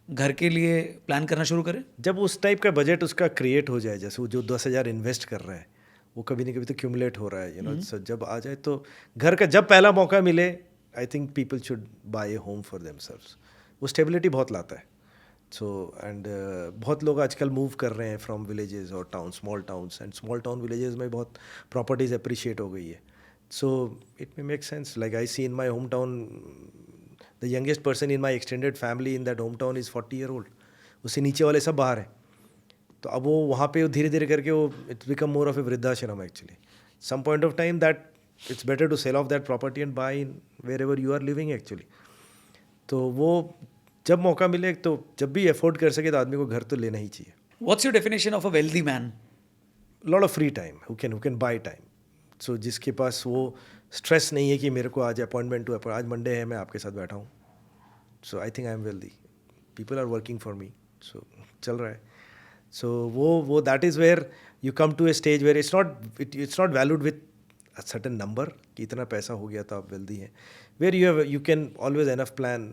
घर के लिए प्लान करना शुरू करें? जब उस टाइप का बजट उसका क्रिएट हो जाए, जैसे वो जो 10,000 इन्वेस्ट कर रहा है वो कभी ना कभी तो क्यूमुलेट हो रहा है, सो जब आ जाए तो घर का जब पहला मौका मिले, I think people should buy A home for themselves. वो स्टेबिलिटी बहुत लाता है. सो एंड बहुत लोग आजकल मूव कर रहे हैं फ्रॉम विलेजेस और town, small towns, and small town villages में बहुत प्रॉपर्टीज अप्रिशिएट हो गई है. So it may make sense. Like I see in my home town, the youngest person in my extended family in that home town is 40 year old. उससे नीचे वाले सब बाहर हैं. तो अब वो वहाँ पे धीरे धीरे करके वो it's become more of a वृद्धाश्रम actually. Some point of time that it's better to sell off that property and buy in wherever you are living actually. तो वो जब मौका मिले, तो जब भी अफोर्ड कर सके, तो आदमी को घर तो लेना ही चाहिए. What's your definition of a wealthy man? Lot of free time, who can buy time. So जिसके पास वो स्ट्रेस नहीं है कि मेरे को आज अपॉइंटमेंट टू आज मंडे है, मैं आपके साथ बैठा हूँ. So I think I am wealthy. People are working for me, so चल रहा है. सो वो that is where you come to a stage where it's not valued with a certain number कि इतना पैसा हो गया तो आप वेल्दी हैं, where you can always enough plan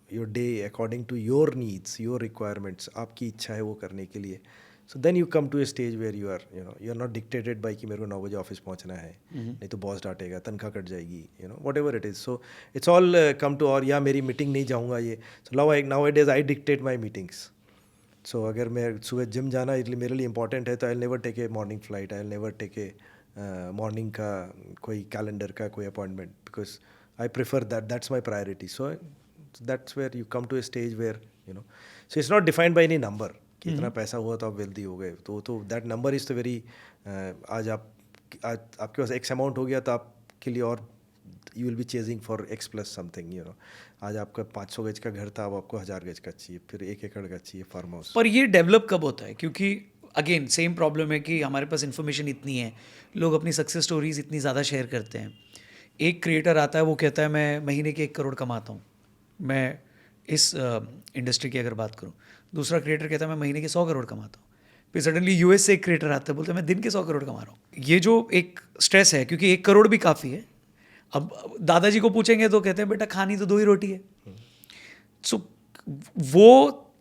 your day according to your needs, your requirements, आपकी इच्छा है वो करने के लिए. So then you come to a stage where you are not dictated by कि मेरे को 9 बजे ऑफिस पहुंचना है, नहीं तो बॉस डांटेगा, तनख्वाह कट जाएगी, whatever it is. So it's all come to, और या मेरी मीटिंग नहीं जाऊँगा ये. So now it is I dictate my meetings. So अगर मैं सुबह जिम जाना मेरे लिए इंपॉर्टेंट है तो I never take a morning flight, I never take a morning का कोई कैलेंडर का कोई appointment, because I prefer that's my priority. So that's where you come to a stage where so it's not defined by any number कि इतना पैसा हुआ तो आप वेल्दी हो गए. तो दैट नंबर इज़ तो वेरी, आज आपके पास एक्स अमाउंट हो गया तो आपके लिए और you will B chasing for x plus something. आज आपका 500 गज का घर था, अब आपको 1000 गज का चाहिए, फिर 1 एकड़ का चाहिए फार्म हाउस. पर ये डेवलप कब होता है? क्योंकि अगेन सेम प्रॉब्लम है कि हमारे पास इन्फॉर्मेशन इतनी है, लोग अपनी सक्सेस स्टोरीज इतनी ज़्यादा शेयर करते हैं. एक क्रिएटर आता है, वो कहता है मैं महीने के 1 करोड़ कमाता हूँ, मैं इस इंडस्ट्री की अगर बात करूँ. दूसरा क्रिएटर कहता है मैं महीने के 100 करोड़ कमाता हूँ. फिर सडनली यूएस से एक क्रिएटर आता है, बोलता है मैं दिन के 100 करोड़ कमा रहा हूँ. ये जो एक स्ट्रेस है, क्योंकि 1 करोड़ भी काफ़ी है. अब दादाजी को पूछेंगे तो कहते हैं बेटा खानी तो 2 ही रोटी है. सो वो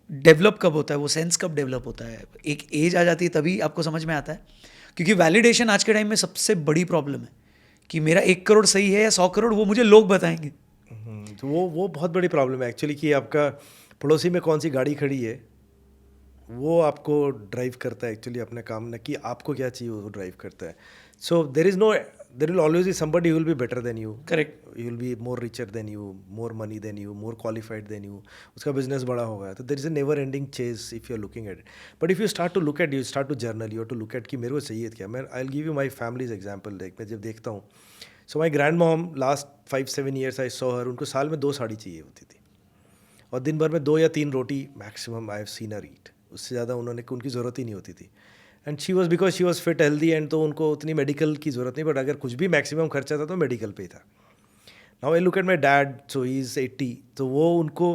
डेवलप कब होता है, वो सेंस कब डेवलप होता है? एक एज आ जाती है तभी आपको समझ में आता है. क्योंकि वैलिडेशन आज के टाइम में सबसे बड़ी प्रॉब्लम है कि मेरा 1 करोड़ सही है या 100 करोड़, वो मुझे लोग बताएंगे. तो वो बहुत बड़ी प्रॉब्लम है एक्चुअली, कि आपका पड़ोसी में कौन सी गाड़ी खड़ी है वो आपको ड्राइव करता है एक्चुअली अपना काम, ना कि आपको क्या चाहिए वो ड्राइव करता है. So there will always be somebody who will be better than you. Correct. You will be more richer than you, more money than you, more qualified than you. उसका बिजनेस बड़ा होगा, तो there is a never ending chase if you are looking at it. But if you start to look at, you start to journal, you to look at कि मेरे को चाहिए क्या. मैं आई will give you my families example. मैं जब देखता हूँ, so my grand mom last 5-7 years I saw her, उनको साल में 2 साड़ी चाहिए होती थी, और दिन भर में 2 या 3 रोटी maximum I have seen her eat. उससे ज़्यादा उनकी ज़रूरत ही नहीं होती थी. And she was because she was fit healthy, and तो उनको उतनी मेडिकल की ज़रूरत नहीं, बट अगर कुछ भी मैक्सिमम खर्चा था तो मेडिकल पे ही था. Now I look at my dad, so he is 80, तो वो उनको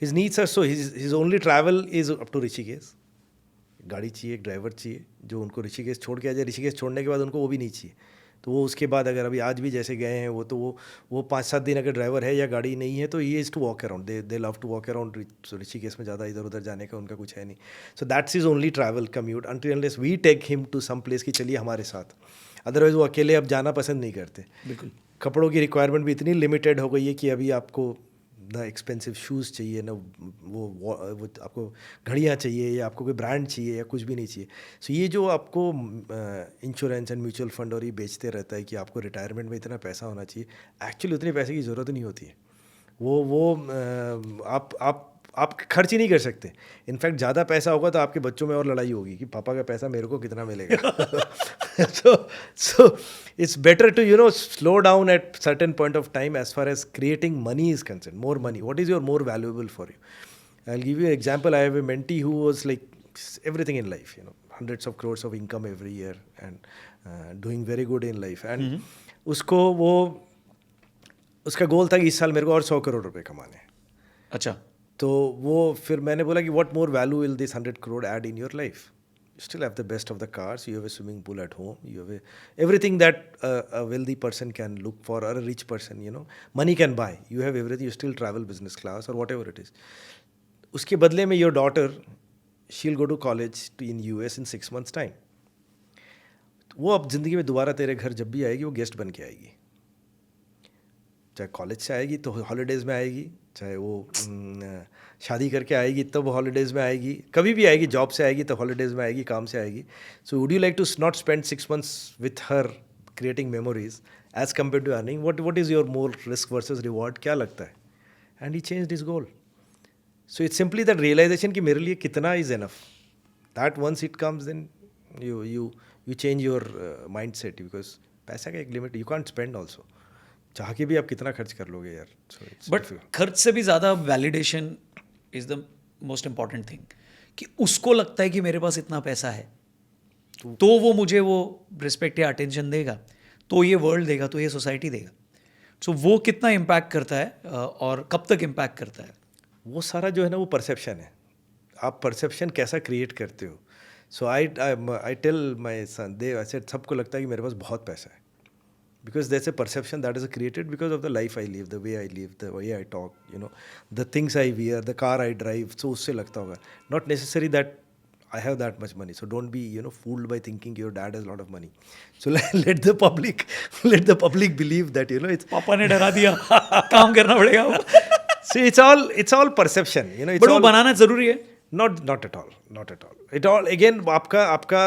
his needs are, so his only travel is up to Rishikesh. गाड़ी चाहिए, एक ड्राइवर चाहिए जो उनको ऋषिकेश छोड़ के आ जाए. ऋषिकेश छोड़ने के बाद उनको वो भी नहीं चाहिए. तो वो उसके बाद अगर अभी आज भी जैसे गए हैं वो, तो वो 5-7 दिन अगर ड्राइवर है या गाड़ी नहीं है तो ये is to walk around, they love to walk around. Rishikesh में ज़्यादा इधर उधर जाने का उनका कुछ है नहीं. So that's is only travel commute until unless we take him to some place कि चलिए हमारे साथ. अदरवाइज वो अकेले अब जाना पसंद नहीं करते. बिल्कुल. कपड़ों की रिक्वायरमेंट भी इतनी लिमिटेड हो गई है कि अभी आपको ना एक्सपेंसिव शूज़ चाहिए, ना वो आपको घड़ियाँ चाहिए, या आपको कोई ब्रांड चाहिए, या कुछ भी नहीं चाहिए. सो ये जो आपको इंश्योरेंस एंड म्यूचुअल फंड और ये बेचते रहता है कि आपको रिटायरमेंट में इतना पैसा होना चाहिए, एक्चुअली उतने पैसे की ज़रूरत नहीं होती है. आप खर्च ही नहीं कर सकते. इनफैक्ट ज़्यादा पैसा होगा तो आपके बच्चों में और लड़ाई होगी कि पापा का पैसा मेरे को कितना मिलेगा. so it's better to slow down at certain point of time as far as creating money is concerned. More money, what is your more valuable for you? I'll give you an example. I have a mentee who was like everything in life, hundreds of crores of income every year and doing very good in life. And उसका गोल था कि इस साल मेरे को और 100 करोड़ रुपए कमाने हैं. अच्छा. तो वो फिर मैंने बोला कि what more value will this 100 crore add in your life. You still have the best of the cars, you have a swimming pool at home, you have everything that a wealthy person can look for, or a rich person, money can buy. You have everything, you still travel business class or whatever it is. उसके बदले में your daughter, she'll go to college in US in 6 months time. वो अब ज़िंदगी में दोबारा तेरे घर जब भी आएगी वो गेस्ट बन के आएगी. चाहे कॉलेज से आएगी तो हॉलीडेज़ में आएगी, चाहे वो शादी करके आएगी तब वो हॉलीडेज़ में आएगी, कभी भी आएगी, जॉब से आएगी तो हॉलीडेज़ में आएगी, काम से आएगी. So would you like to not spend 6 months with her creating memories as compare to earning? What is your more risk versus reward, क्या लगता है? And he changed his goal. So it's simply that realization कि मेरे लिए कितना is enough. That once it comes then you change your mind set, because पैसा का एक limit, you can't spend also. चाह के भी आप कितना खर्च कर लोगे यार. बट खर्च से भी ज़्यादा validation is the most important thing, कि उसको लगता है कि मेरे पास इतना पैसा है तो वो मुझे वो रिस्पेक्ट या अटेंशन देगा, तो ये वर्ल्ड देगा, तो ये सोसाइटी देगा. सो वो कितना इम्पैक्ट करता है और कब तक इम्पैक्ट करता है? वो सारा जो है ना वो परसेप्शन है. आप परसेप्शन कैसा क्रिएट करते हो. So I tell my son, I said सबको लगता है कि मेरे पास बहुत पैसा है. Because there's a perception that is created because of the life I live, the way I live, the way I talk, the things I wear, the car I drive. So उससे लगता होगा. Not necessary that I have that much money. So don't be, fooled by thinking your dad has a lot of money. So let the public believe that, it's. पापा ने डरा दिया, काम करना पड़ेगा वो. See, it's all perception. It's but वो all, बनाना जरूरी है. not at all. It all again आपका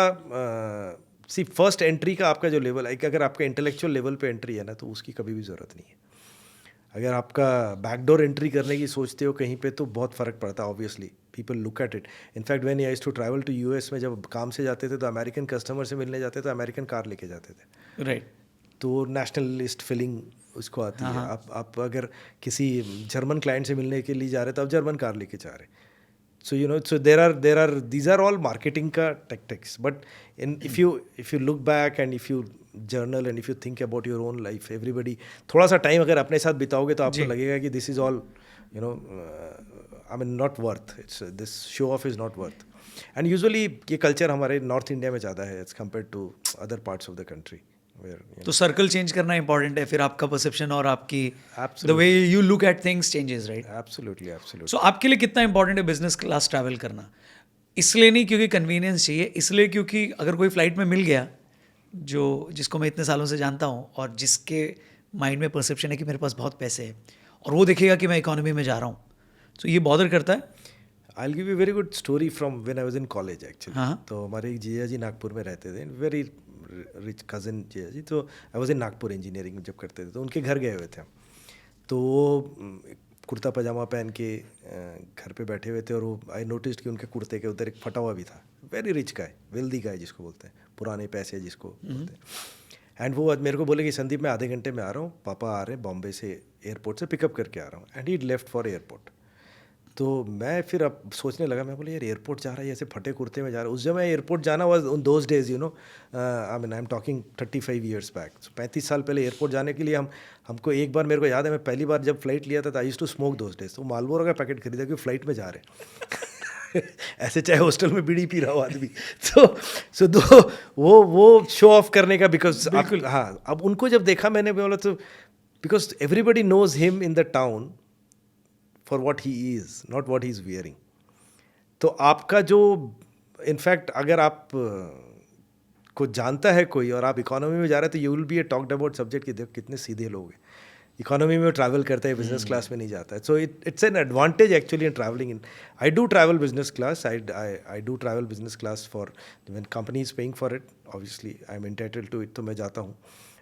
सी फर्स्ट एंट्री का आपका जो लेवल है, अगर आपका इंटेलेक्चुअल लेवल पे एंट्री है ना, तो उसकी कभी भी ज़रूरत नहीं है. अगर आपका बैकडोर एंट्री करने की सोचते हो कहीं पे, तो बहुत फ़र्क पड़ता है. Obviously people look at it. In fact when I used to travel to US में, जब काम से जाते थे तो अमेरिकन कस्टमर से मिलने जाते थे, अमेरिकन कार लेके जाते थे. राइट. तो नेशनलिस्ट फीलिंग उसको आती है. आप अगर किसी जर्मन क्लाइंट से मिलने के लिए जा रहे तो आप जर्मन कार लेके जा रहे. So so these are all marketing ka tactics. But if you look back and if you journal and if you think about your own life, everybody थोड़ा सा टाइम अगर अपने साथ बिताओगे तो आपको लगेगा कि this is all not worth. This show off is not worth. And usually ये culture हमारे नॉर्थ इंडिया में ज़्यादा है as compared to other parts of the country. तो सर्कल चेंज करना इंपॉर्टेंट है, फिर आपका परसेप्शन और आपकी the way you look at things changes, right? Absolutely. So आपके लिए कितना इंपॉर्टेंट है बिजनेस क्लास ट्रैवल करना? इसलिए नहीं क्योंकि कन्वीनियंस चाहिए, इसलिए क्योंकि अगर कोई फ्लाइट में मिल गया जिसको मैं इतने सालों से जानता हूँ और जिसके माइंड में परसेप्शन है कि मेरे पास बहुत पैसे है और वो देखेगा कि मैं इकोनॉमी में जा रहा हूँ, तो ये बॉदर करता है. I'll give you a very good story from when I was in college actually. हाँ. तो हमारे जीजा जी नागपुर में रहते थे, वेरी रिच कज़न जीजा जी. तो I was in Nagpur engineering जब करते थे, तो उनके घर गए हुए थे हम. तो वो कुर्ता पजामा पहन के घर पे बैठे हुए थे, और वो आई नोटिस्ड कि उनके कुर्ते के उधर एक फटा हुआ भी था. वेरी रिच गाय, वेल्दी गाय जिसको बोलते हैं, पुराने पैसे जिसको बोलते हैं. एंड वो मेरे को बोले कि संदीप मैं आधे घंटे में आ रहा हूँ, पापा आ रहे हैं बॉम्बे से एयरपोर्ट से पिकअप करके आ रहा हूँ. And he left for airport. तो मैं फिर अब सोचने लगा, मैं बोले यार एयरपोर्ट जा रहा है ऐसे फटे कुर्ते में जा रहा है. उस समय एयरपोर्ट जाना वाज उन those days, I am talking 35 years back. 35 साल पहले एयरपोर्ट जाने के लिए हमको एक बार, मेरे को याद है, मैं पहली बार जब फ्लाइट लिया था I used to smoke those days. तो मालबोरो का पैकेट खरीदा कि फ्लाइट में जा रहे ऐसे चाहे हॉस्टल में बीड़ी पी रहा हो आदमी. तो दो वो शो ऑफ करने का, बिकॉज हाँ, अब उनको जब देखा मैंने, बोला तो because everybody knows him in the town for what he is, not what he is wearing. तो आपका जो, इनफैक्ट अगर आप को जानता है कोई और आप इकोनॉमी में जा रहे हैं, तो you will B A talked about subject कि देखो कितने सीधे लोग हैं, इकोनॉमी में ट्रैवल करता है, बिजनेस क्लास में नहीं जाता है. So it's an advantage actually in travelling. In I do travel business class, I do travel business class for when company is paying for it. Obviously I am entitled to it, तो मैं जाता हूँ.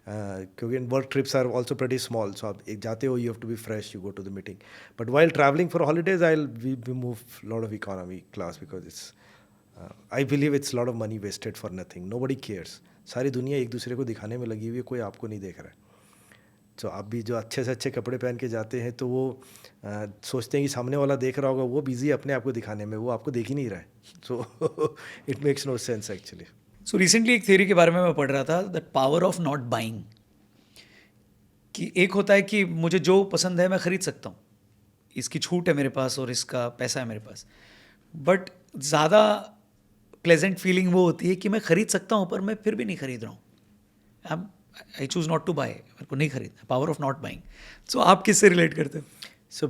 क्योंकि work trips are also pretty small, so आप एक जाते हो, you have to be fresh, you go to the meeting. But while travelling for holidays we move lot of economy class, because it's I believe it's lot of money wasted for nothing. Nobody cares. सारी दुनिया एक दूसरे को दिखाने में लगी हुई है, कोई आपको नहीं देख रहा है. तो आप भी जो अच्छे से अच्छे कपड़े पहन के जाते हैं, तो वो सोचते हैं कि सामने वाला देख रहा होगा, वो बिजी अपने आप को दिखाने में, वो आपको देख ही नहीं रहा है. So it makes no sense actually. So recently एक थ्योरी के बारे में मैं पढ़ रहा था, the power of not buying. कि एक होता है कि मुझे जो पसंद है मैं ख़रीद सकता हूँ, इसकी छूट है मेरे पास और इसका पैसा है मेरे पास. बट ज़्यादा प्लेजेंट फीलिंग वो होती है कि मैं ख़रीद सकता हूँ पर मैं फिर भी नहीं ख़रीद रहा हूँ. I choose not to buy, मेरे को नहीं खरीदना. Power of not buying. So आप किससे रिलेट करते हो? So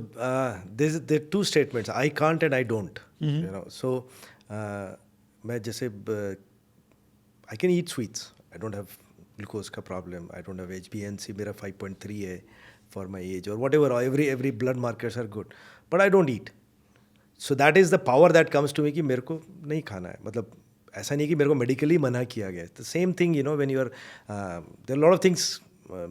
there are two statements, I can't and I don't. So मैं जैसे I can eat sweets. I don't have glucose का problem. I don't have HbA1c, मेरा 5.3 है for my age or whatever. Every blood markers are good, but I don't eat. So that is the power that comes to me कि मेरे को नहीं खाना है. मतलब ऐसा नहीं कि मेरे को मेडिकली मना किया गया है. The same thing, when you are there are a lot of things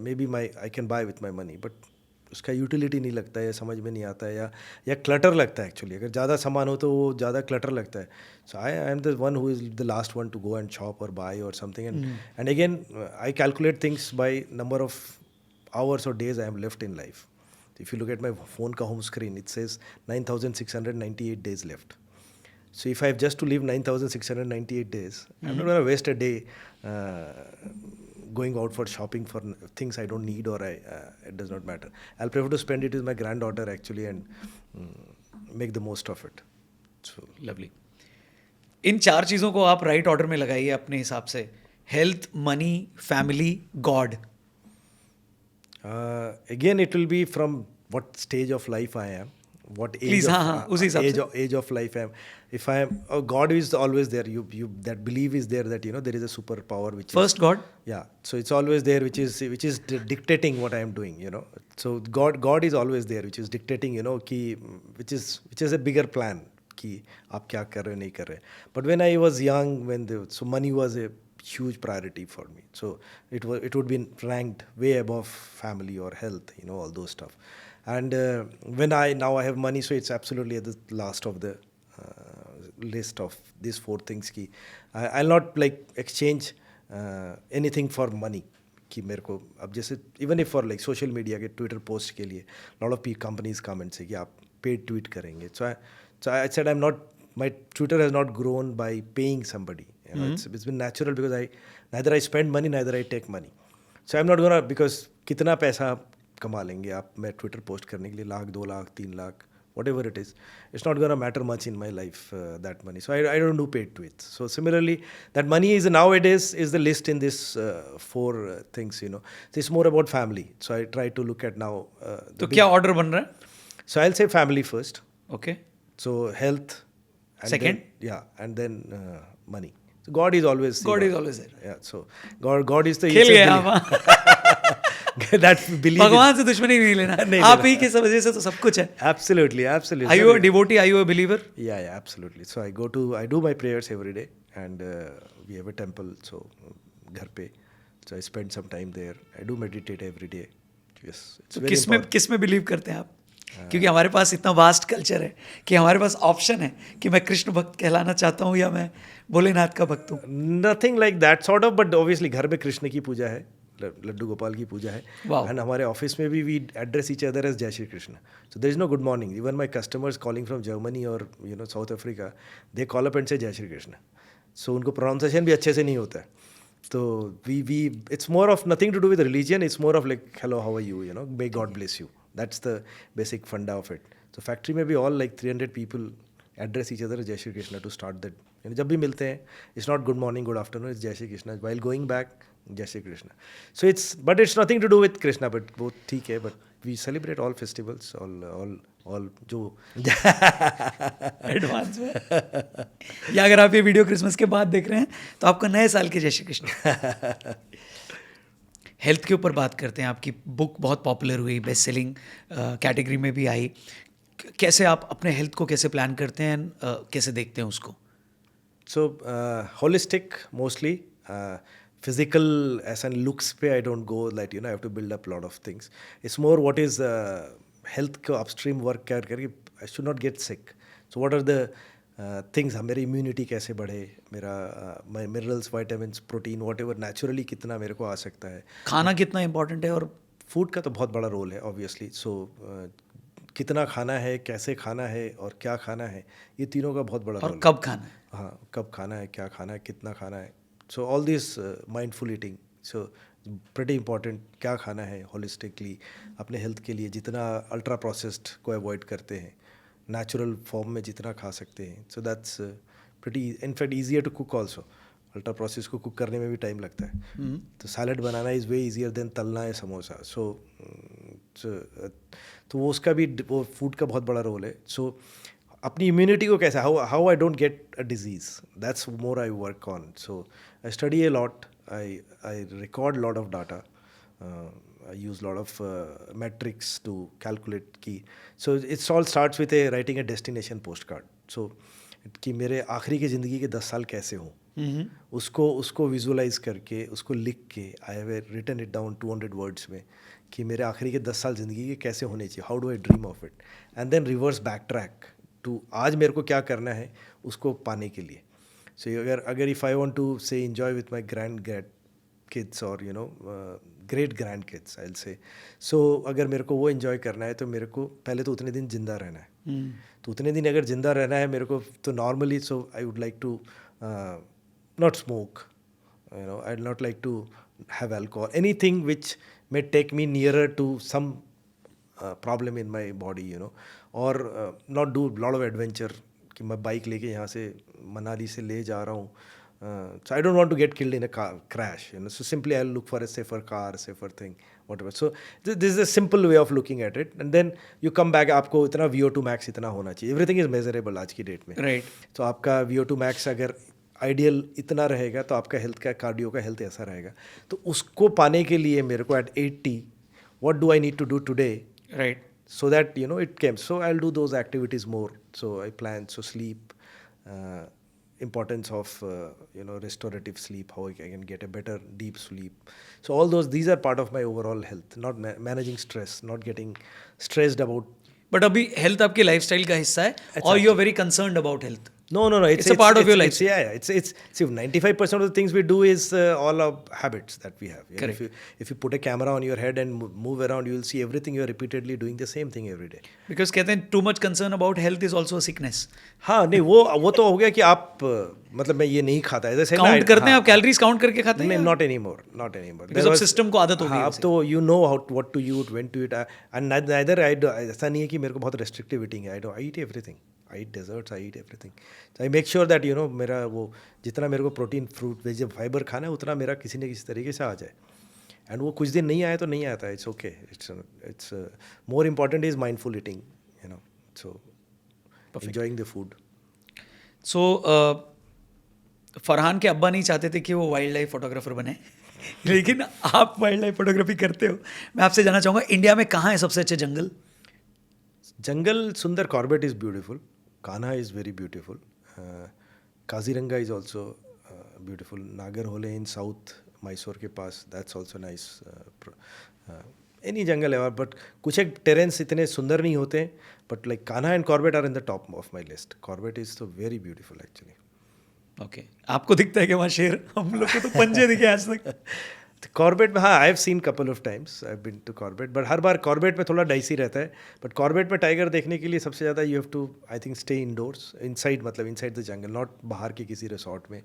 maybe I can buy with my money, but उसका यूटिलिटी नहीं लगता है, या समझ में नहीं आता है, या क्लटर लगता है एक्चुअली. अगर ज़्यादा सामान हो तो वो ज़्यादा क्लटर लगता है. So I am the one who is the last one to go and shop और बाय और something. And again I calculate things by number of hours और days I am left in life. If you look at my phone का home screen, it says 9,698 days left. So if I have just to live 9,698 days, I'm not going to waste a day going out for shopping for things I don't need, or it does not matter. I'll prefer to spend it with my granddaughter actually and make the most of it. So lovely. इन 4 चीज़ों को आप right order में लगाइए अपने हिसाब से। Health, money, family, God. Again, it will be from what stage of life I am, what age please, of हाँ, हाँ, उसी हिसाब से। age of life I am. If I am, God is always there. You that belief is there that there is a superpower which is first God. yeah. So it's always there, which is dictating what I am doing. So God is always there, which is dictating. कि which is a bigger plan कि आप क्या कर रहे हो नहीं कर रहे. But when I was young, so money was a huge priority for me. So it would be ranked way above family or health, all those stuff. And when now I have money, so it's absolutely at the last of the list of these 4 things ki I'll not like exchange anything for money. कि मेरे को अब जैसे even if for like social media के Twitter post के लिए lot of companies comment से कि आप पेड ट्वीट करेंगे. So I said my Twitter has not grown by paying somebody. It's been natural because neither I spend money, neither I take money. So I'm not gonna, because कितना पैसा आप कमा लेंगे आप मैं ट्विटर पोस्ट करने के लिए, lakh 2 lakh 3 lakh whatever it is, it's not gonna matter much in my life, that money. So I don't do paid tweets. So similarly, that money is nowadays is the list in this 4 things. So it's more about family. So I try to look at now. तो क्या order बन रहा है? So I'll say family first. Okay. So health. And Second? and then money. So God is always. God is always there. Yeah. So God is the. खेल it's a गए belief. आप। That belief. भगवान से दुश्मनी नहीं लेना। नहीं आप लेना। ही की वजह से तो सब कुछ है। Absolutely. Are you a devotee? Are you a believer? Yeah, absolutely. So I do my prayers every day, and we have a temple, so घर पे. So I spend some time there. I do meditate every day. Yes, it's तो very important. किस में believe करते हैं आप? क्योंकि हमारे पास इतना वास्ट कल्चर है कि हमारे पास ऑप्शन है कि मैं कृष्ण भक्त कहलाना चाहता हूँ या मैं भोलेनाथ का भक्त हूँ। Nothing like that sort of, but obviously घर में कृष्ण की पूजा है, लड्डू गोपाल की पूजा है. Wow. And हमारे ऑफिस में भी we address each other as जय Shri Krishna. So there is no good morning. Even my customers calling from Germany or South Africa, they call up and say जय श्री कृष्ण. So उनको pronunciation भी अच्छे से नहीं होता है. So it's more of nothing to do with religion. It's more of like, hello, how are you? May God bless you. That's the basic funda of it. So factory में भी all like 300 people address each other as जय Shri Krishna to start that. जब भी मिलते हैं, it's not good morning, good afternoon, it's जय Shri Krishna. While going back, जय Shri Krishna. So it's nothing to do with Krishna, but वो ठीक है. But we celebrate all festivals, all जो एडवांस में। या अगर आप ये वीडियो क्रिसमस के बाद देख रहे हैं तो आपका नए साल के जय श्री कृष्ण। हेल्थ के ऊपर बात करते हैं। आपकी बुक बहुत पॉपुलर हुई, बेस्ट सेलिंग कैटेगरी में भी आई। कैसे आप अपने हेल्थ को कैसे प्लान करते हैं, कैसे देखते हैं उसको? So holistic mostly. Physical as and looks पे I don't go like I have to build up a lot of things. It's more what is health को upstream work करके I should not get sick. So what are the things, मेरी immunity कैसे बढ़े, मेरा minerals, vitamins, protein, whatever naturally कितना मेरे को आ सकता है. खाना कितना इंपॉर्टेंट है? और फूड का तो बहुत बड़ा रोल है ऑब्वियसली. सो कितना खाना है, कैसे खाना है और क्या खाना है, ये तीनों का बहुत बड़ा रोल और है. कब खाना है? हाँ, कब खाना है, क्या खाना है, कितना खाना है. So all this mindful eating, so pretty important. क्या खाना है होलिस्टिकली अपने हेल्थ के लिए, जितना अल्ट्रा प्रोसेस्ड को अवॉइड करते हैं, नेचुरल फॉर्म में जितना खा सकते हैं. So that's pretty in fact easier to cook also. Ultra process को कुक करने में भी टाइम लगता है. तो सैलड बनाना इज़ वे ईजियर देन तलना है समोसा. तो वो उसका भी वो फूड का बहुत बड़ा रोल है. सो अपनी इम्यूनिटी को कैसे, how I don't get a disease, that's more I work on. So I study a lot, I record lot of data, I use a lot of metrics to calculate की. So it all starts with writing a destination postcard. So कि मेरे आखिरी की ज़िंदगी के 10 साल कैसे हों, उसको विजुअलाइज करके, उसको लिख के, I have written it down 200 words में कि मेरे आखिरी के 10 साल ज़िंदगी के कैसे होने चाहिए, how do I dream of it, and then reverse back track to आज मेरे को क्या करना है उसको पाने के लिए. सो अगर if I want to say enjoy with my grand kids और great grand kids I will say, so अगर मेरे को वो इन्जॉय करना है तो मेरे को पहले तो उतने दिन जिंदा रहना है. तो उतने दिन अगर जिंदा रहना है मेरे को, तो normally so I would like to not smoke, I'd not like to have alcohol, anything which may take me nearer to some problem in my body, or not do a lot of adventure. कि मैं bike लेके यहाँ से मनाली से ले जा रहा हूँ, so I don't want to get killed in a car crash, you know, so simply I'll look for a safer car, safer thing, whatever. So this is a simple way of looking at it, and then you come back, आपको इतना VO2 max इतना होना चाहिए, everything is measurable आज की date में, right. तो आपका VO2 max अगर आइडियल इतना रहेगा तो आपका हेल्थ का, कार्डियो का हेल्थ ऐसा रहेगा. तो उसको पाने के लिए मेरे को at 80 what do I need to do today, right. so that you know it came, so I'll do those activities more, so I plan, so sleep, importance of you know, restorative sleep, how I can get a better deep sleep, so all these are part of my overall health, not managing stress, not getting stressed about. But अभी health आपकी lifestyle का हिस्सा है और you are very concerned about health. No, It's a part of your life. Yeah, it's see, 95% of the things we do is all of habits that we have. You know, Correct. if you put a camera on your head and move around, you will see everything. You are repeatedly doing the same thing every day. Because कहते हैं too much concern about health is also sickness. हाँ, नहीं वो तो हो गया कि आप मतलब मैं ये नहीं खाता, ऐसे काउंट करते हैं आप, कैलोरीज काउंट करके खाते हैं? नहीं, not anymore. Because अब सिस्टम को आदत हो गई. अब तो you know what to eat, when to eat, and neither ऐसा नहीं है कि मेरे को बहुत restrictive eating है. I eat everything. I eat desserts, I eat everything. So I make sure that you know मेरा वो जितना मेरे को प्रोटीन, फ्रूट, वेज, फाइबर खाना है उतना मेरा किसी न किसी तरीके से आ जाए. एंड वो कुछ दिन नहीं आया तो नहीं आता है, it's okay. It's more important is mindful eating, you know, so enjoying the food. So Farhan के अब्बा नहीं चाहते थे कि वो वाइल्ड लाइफ फोटोग्राफर बने लेकिन आप वाइल्ड लाइफ फोटोग्राफी करते हो. मैं आपसे जानना चाहूँगा, इंडिया में कहाँ है सबसे अच्छे जंगल? जंगल सुंदर, Corbett is beautiful, Kanha is very beautiful, Kaziranga is also beautiful, Nagarhole in south Mysore के पास, दैट्स ऑल्सो नाइस. एनी जंगल है, बट कुछ एक टेरेंस इतने सुंदर नहीं होते, but like Kanha and Corbett are in the top of my list. Corbett is तो वेरी ब्यूटीफुल एक्चुअली. ओके, आपको दिखता है कि वहाँ शेर? हम लोग को तो पंजे दिखे आज तक. कॉर्बेट में हाँ, I have seen couple of times, I have been to Corbett, but हर बार कॉर्बेट में थोड़ा डाइसी रहता है. बट कॉर्बेट में टाइगर देखने के लिए सबसे ज़्यादा you have to, I think, stay indoors, inside, मतलब इनसाइड द जंगल, नॉट बाहर के किसी रिसोर्ट में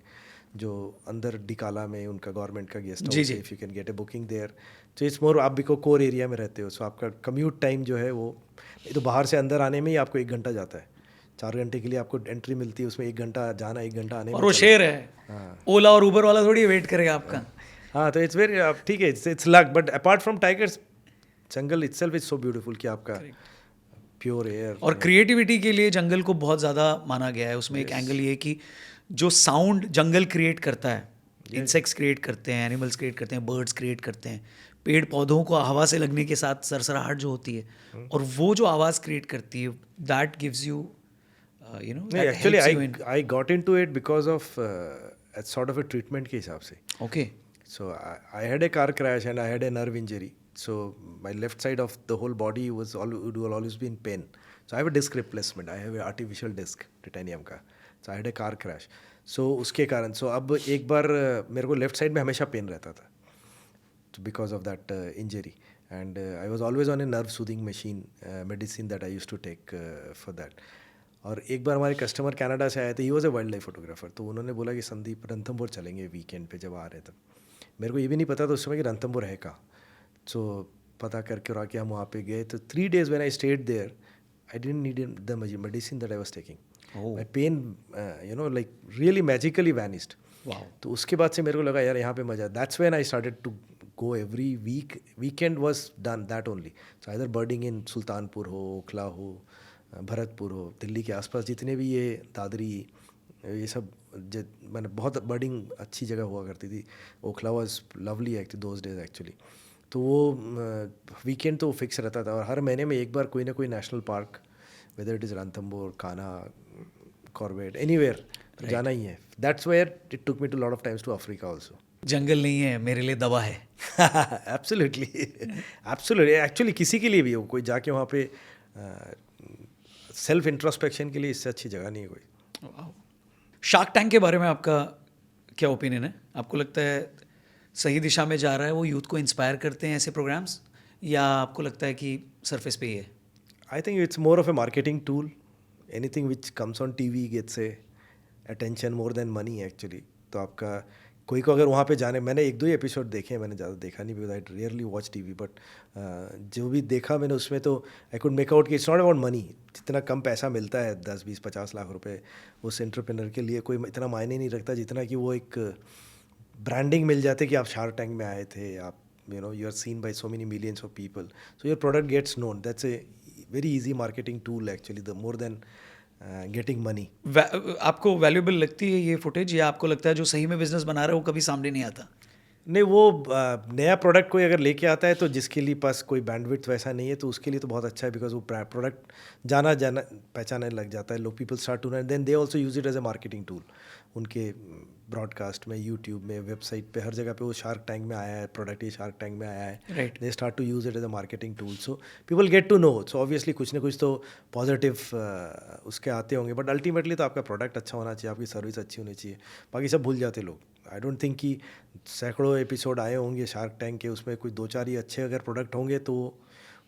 जो अंदर डिकाला में उनका गवर्नमेंट का गेस्ट हाउस है. If you can get a booking there, तो इट्स मोर, आप भी को कोर एरिया में रहते हो, सो आपका कम्यूट टाइम जो है वो, तो बाहर से अंदर आने में ही आपको 1 घंटा जाता है. 4 घंटे के लिए आपको एंट्री मिलती है, उसमें 1 घंटा जाना, 1 घंटा आने में. और वो शेर है, ओला और उबर वाला थोड़ी वेट करेगा आपका. हाँ, तो इट्स वेरी, ठीक है, it's luck, but apart from tigers, jungle itself is so beautiful कि आपका प्योर एयर. और क्रिएटिविटी के लिए जंगल को बहुत ज़्यादा माना गया है. उसमें एक एंगल ये कि जो साउंड जंगल क्रिएट करता है, इंसेक्ट्स क्रिएट करते हैं, एनिमल्स क्रिएट करते हैं, बर्ड्स क्रिएट करते हैं, पेड़ पौधों को हवा से लगने के साथ सरसराहट जो होती है, और वो जो आवाज़ क्रिएट करती है, that gives you you know. Actually I got into it because of sort of A treatment के हिसाब से. Okay. So I had a car crash and I had a nerve injury. So my left side of the whole body would always be in pain. So I have a disc replacement. I have an artificial disc, titanium का. So I had a car crash. So उसके कारण, so अब एक बार मेरे को left side में हमेशा pain रहता था. So because of that injury. And I was always on a nerve soothing machine, medicine that I used to take for that. और एक बार हमारे कस्टमर कनाडा से आए थे, he was a wild life photographer, तो उन्होंने बोला कि संदीप रणथंभौर चलेंगे वीकेंड पे. जब आ रहे थे, मेरे को ये भी नहीं पता था उस समय कि रणथंभौर है कहाँ. सो पता करके और आके हम वहाँ पे गए. तो 3 days when I stayed there, I didn't need the medicine that I was taking. My pain you know like really magically vanished. तो उसके बाद से मेरे को लगा यार यहाँ पे मजा. That's when I started to go every week. Weekend was done that only. So either birding in Sultanpur हो, ओखला हो, भरतपुर हो, दिल्ली के आसपास जितने भी ये दादरी, ये सब मैंने बहुत बर्डिंग अच्छी जगह हुआ करती थी. Okhla was lovely actually those days actually. तो वो वीकेंड तो फिक्स रहता था, और हर महीने में एक बार कोई ना कोई national park, whether it is Ranthambore, Kanha, Corbett, anywhere जाना ही है. That's where it took me to lot of times to Africa also. जंगल नहीं है मेरे लिए, दवा है. Absolutely, absolutely. एक्चुअली किसी के लिए भी हो, कोई जाके वहाँ पे सेल्फ इंट्रोस्पेक्शन के लिए इससे अच्छी जगह नहीं है कोई. शार्क टैंक के बारे में आपका क्या ओपिनियन है? आपको लगता है सही दिशा में जा रहा है, वो यूथ को इंस्पायर करते हैं ऐसे प्रोग्राम्स, या आपको लगता है कि सरफेस पे ही है? I think it's more of a marketing tool. Anything which comes on TV gets a attention more than money actually. तो आपका कोई को अगर वहाँ पे जाने, मैंने एक दो ही एपिसोड देखे हैं, मैंने ज़्यादा देखा नहीं because I rarely watch TV, but जो भी देखा मैंने उसमें तो आई कुड मेक आउट कि इट्स नॉट अबाउट मनी. जितना कम पैसा मिलता है 10-20-50 लाख रुपए उस एंटरप्रेन्योर के लिए कोई इतना मायने नहीं रखता जितना कि वो एक ब्रांडिंग मिल जाते कि आप शार्क टैंक में आए थे, आप you are seen by so many millions of people, so your product gets known. That's a very easy marketing tool actually, the more than getting money. आपको वैल्यूएबल लगती है ये फुटेज, या आपको लगता है जो सही में बिजनेस बना रहा है वो कभी सामने नहीं आता? नहीं, वो नया प्रोडक्ट कोई अगर लेके आता है तो जिसके लिए पास कोई बैंडविड्थ वैसा नहीं है तो उसके लिए तो बहुत अच्छा है, बिकॉज वो प्रोडक्ट जाना पहचानने लग जाता है, लोग people start to know, then they also use it as a marketing tool. उनके ब्रॉडकास्ट में, यूट्यूब में, वेबसाइट पे, हर जगह पे वो शार्क टैंक में आया है, प्रोडक्ट ये शार्क टैंक में आया है, right. They start to use it as a marketing tool. So people get to know. So obviously कुछ ना कुछ तो पॉजिटिव उसके आते होंगे, बट अल्टीमेटली तो आपका प्रोडक्ट अच्छा होना चाहिए, आपकी सर्विस अच्छी होनी चाहिए, बाकी सब भूल जाते लोग. आई डोंट थिंक कि सैकड़ों एपिसोड आए होंगे शार्क टैंक के, उसमें कोई 2-4 ही अच्छे अगर प्रोडक्ट होंगे तो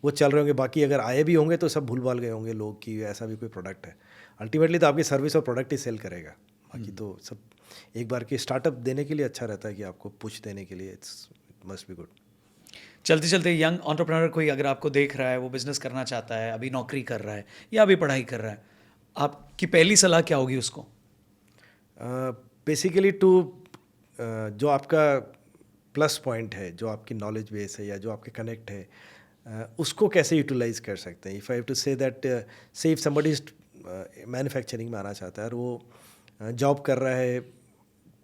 वो चल रहे होंगे, बाकी अगर आए भी होंगे तो सब भूल भाल गए होंगे लोग कि ऐसा भी कोई प्रोडक्ट है. अल्टीमेटली तो आपकी सर्विस और प्रोडक्ट ही सेल करेगा, बाकी तो सब एक बार के स्टार्टअप देने के लिए अच्छा रहता है कि आपको पुश देने के लिए इट मस्ट बी गुड. चलते चलते यंग एंटरप्रेन्योर कोई अगर आपको देख रहा है, वो बिजनेस करना चाहता है, अभी नौकरी कर रहा है या अभी पढ़ाई कर रहा है, आपकी पहली सलाह क्या होगी उसको? बेसिकली टू जो आपका प्लस पॉइंट है, जो आपकी नॉलेज बेस है या जो आपके कनेक्ट है, उसको कैसे यूटिलाइज कर सकते हैं. If I have to say that, say if somebody is manufacturing में आना चाहता है और वो जॉब कर रहा है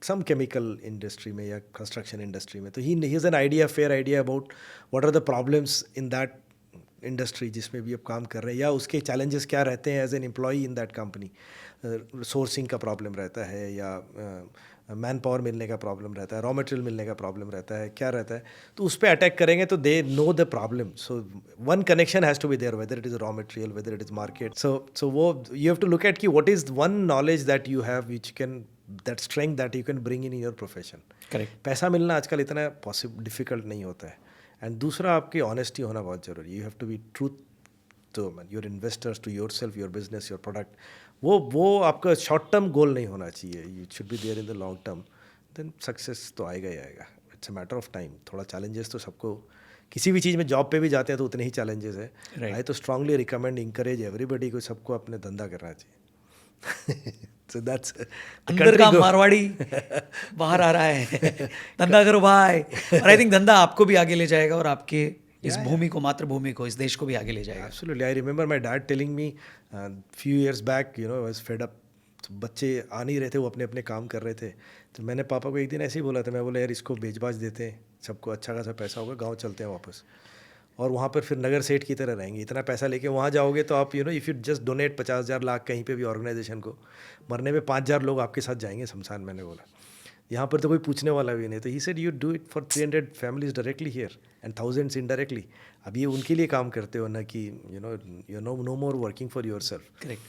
सम केमिकल इंडस्ट्री में या कंस्ट्रक्शन इंडस्ट्री में, तो he is an idea, fair idea about what are the problems in that industry जिसमें भी आप काम कर रहे हैं, या उसके चैलेंजेस क्या रहते हैं as an employee in that company. Sourcing का प्रॉब्लम रहता है या मैन पावर मिलने का प्रॉब्लम रहता है, रॉ मटेरियल मिलने का प्रॉब्लम रहता है, क्या रहता है, तो उस पर अटैक करेंगे तो they know the problem. So one connection has to be there, whether it is raw material, whether it is market. So वो you have to look at कि what is one knowledge that you have which can, that strength that you can bring in your profession. Correct. पैसा मिलना आजकल इतना difficult नहीं होता है. And दूसरा, आपकी ऑनेस्टी होना बहुत ज़रूरी. You have to be truth to your investors, to your self, your business, your product. वो आपका शॉर्ट टर्म गोल नहीं होना चाहिए. You should be there in the long term. Then success तो आएगा ही आएगा. It's a matter of time. थोड़ा चैलेंजेस तो सबको, किसी भी चीज़ में, जॉब पे भी जाते हैं तो उतने ही चैलेंजेस है. आई तो स्ट्रांगली रिकमेंड, इंकरेज एवरीबडी को, सबको अपने धंधा करना चाहिए. So that's अंदर का मारवाड़ी बाहर आ रहा है. धंधा करो भाई. और आई थिंक धंधा आपको भी आगे ले जाएगा और आपके इस भूमि को, मातृभूमि को, इस देश को भी आगे ले जाएगा. Absolutely. I remember my dad telling me few years back, I was fed up. तो बच्चे आ नहीं रहे थे, वो अपने अपने काम कर रहे थे, तो मैंने पापा को एक दिन ऐसे ही बोला था. मैं बोला यार इसको बेच बाच देते हैं, सबको अच्छा खासा पैसा होगा, गाँव चलते हैं वापस, और वहाँ पर फिर नगर सेठ की तरह रहेंगे. इतना पैसा लेके वहाँ जाओगे तो आप if you just donate 50,000 lakh कहीं पे भी ऑर्गेनाइजेशन को, मरने में 5,000 लोग आपके साथ जाएंगे शमशान. मैंने बोला यहाँ पर तो कोई पूछने वाला भी नहीं. तो he said you do it for 300 families directly here and thousands indirectly. अब ये उनके लिए काम करते हो ना कि no more working for yourself. Correct.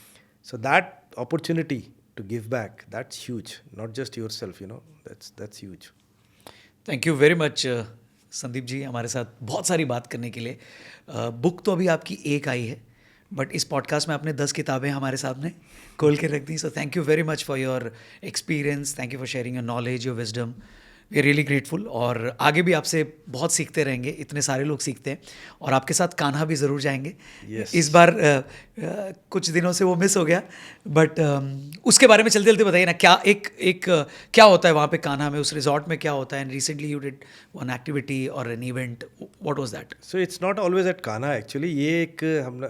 So that opportunity to give back, that's huge. Not just yourself, that's huge. Thank you very much Sandeep ji, हमारे साथ बहुत सारी बात करने के लिए. बुक तो अभी आपकी एक आई है, बट इस पॉडकास्ट में आपने 10 किताबें हमारे सामने खोल के रख दी. So thank you very much for your experience, thank you for sharing your knowledge, your wisdom. We are really grateful, और आगे भी आपसे बहुत सीखते रहेंगे. इतने सारे लोग सीखते हैं, और आपके साथ कान्हा भी ज़रूर जाएंगे. Yes. इस बार कुछ दिनों से वो मिस हो गया, बट उसके बारे में चलते चलते बताइए ना, क्या क्या होता है वहाँ पे कान्हा में, उस रिजॉर्ट में क्या होता है. And recently you did one activity और an event, what was that? So it's not always at Kana actually. ये एक हम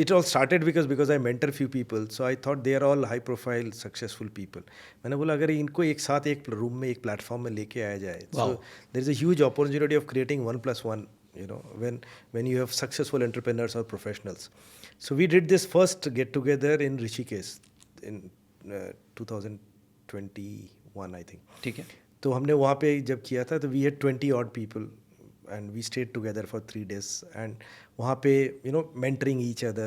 it all started because I mentor few people, so I thought they are all high profile successful people. मैंने बोला अगर इनको एक साथ एक रूम में, एक प्लेटफॉर्म में लेके आया जाए, so there is a huge opportunity of creating 1+1, when you have successful entrepreneurs or professionals. So we did this first get together in Rishikesh in 2021 I think. ठीक है. तो हमने वहाँ पे जब किया था तो we had 20 odd people and we stayed together for 3 days and वहाँ पे mentoring each other.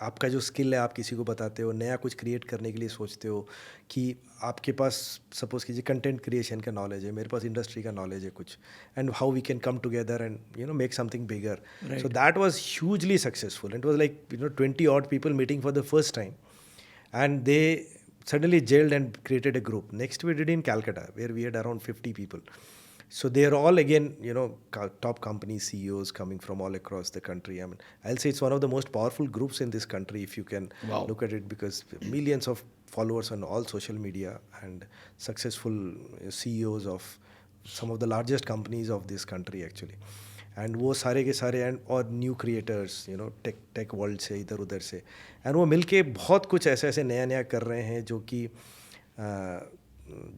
आपका जो स्किल है आप किसी को बताते हो, नया कुछ क्रिएट करने के लिए सोचते हो कि आपके पास सपोज कीजिए कंटेंट क्रिएशन का नॉलेज है, मेरे पास इंडस्ट्री का नॉलेज है कुछ, and how we can come together and make something bigger. So that was hugely successful. It was like 20 odd people meeting for the first time, and they suddenly jailed and created a group. Next we did in Calcutta, where we had around 50 people. So they are all again, top company CEOs coming from all across the country. I mean, I'll say it's one of the most powerful groups in this country if you can look at it, because millions of followers on all social media and successful CEOs of some of the largest companies of this country actually. And वो सारे के सारे and और new creators tech world से इधर उधर से, and वो मिलके बहुत कुछ ऐसे ऐसे नया नया कर रहे हैं जो कि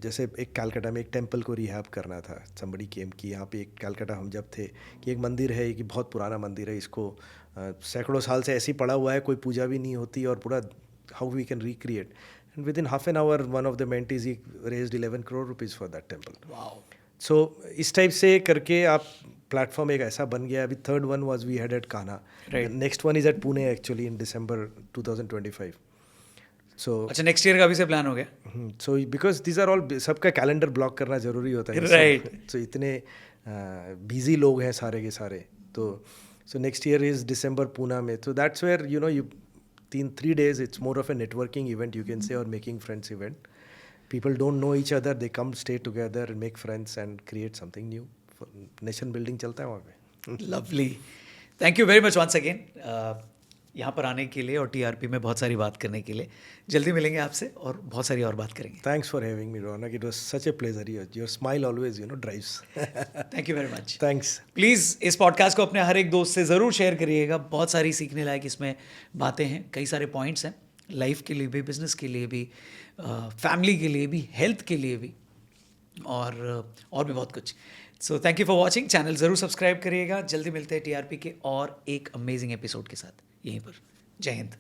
जैसे एक कलकत्ता में एक टेंपल को रिहैब करना था. समबडी केम कि यहाँ पे एक कलकत्ता हम जब थे कि एक मंदिर है कि बहुत पुराना मंदिर है, इसको सैकड़ों साल से ऐसे ही पड़ा हुआ है, कोई पूजा भी नहीं होती, और पूरा how we can recreate. And within half an hour one of the mentees he raised 11 crore rupees for that temple. So इस टाइप से करके आप प्लेटफॉर्म एक ऐसा बन गया. अभी third one was we had at Kanha. Next one is at Pune actually in December 2025. सो अच्छा, नेक्स्ट ईयर का भी से प्लान हो गया. So because these are all, सबका कैलेंडर ब्लॉक करना जरूरी होता है. राइट. सो इतने बिजी लोग हैं सारे के सारे. तो so next year is December Pune में. तो that's where you 3 days it's more of a networking event you can say, or making friends event. People don't know each other, they come stay together and make friends and create something new. Nation building चलता है वहाँ पे. Lovely. Thank you very much once again यहाँ पर आने के लिए और टीआरपी में बहुत सारी बात करने के लिए. जल्दी मिलेंगे आपसे और बहुत सारी और बात करेंगे. Thanks for having me, Ronak. It was such a pleasure. Your smile always drives. Thank you very much. Thanks. Please इस पॉडकास्ट को अपने हर एक दोस्त से ज़रूर शेयर करिएगा. बहुत सारी सीखने लायक इसमें बातें हैं, कई सारे पॉइंट्स हैं, लाइफ के लिए भी, बिजनेस के लिए भी, फैमिली के लिए भी, हेल्थ के लिए भी, और भी बहुत कुछ. सो thank you for watching. Channel ज़रूर सब्सक्राइब करिएगा. जल्दी मिलते हैं टीआरपी के और एक अमेजिंग एपिसोड के साथ यहीं पर. जय हिंद.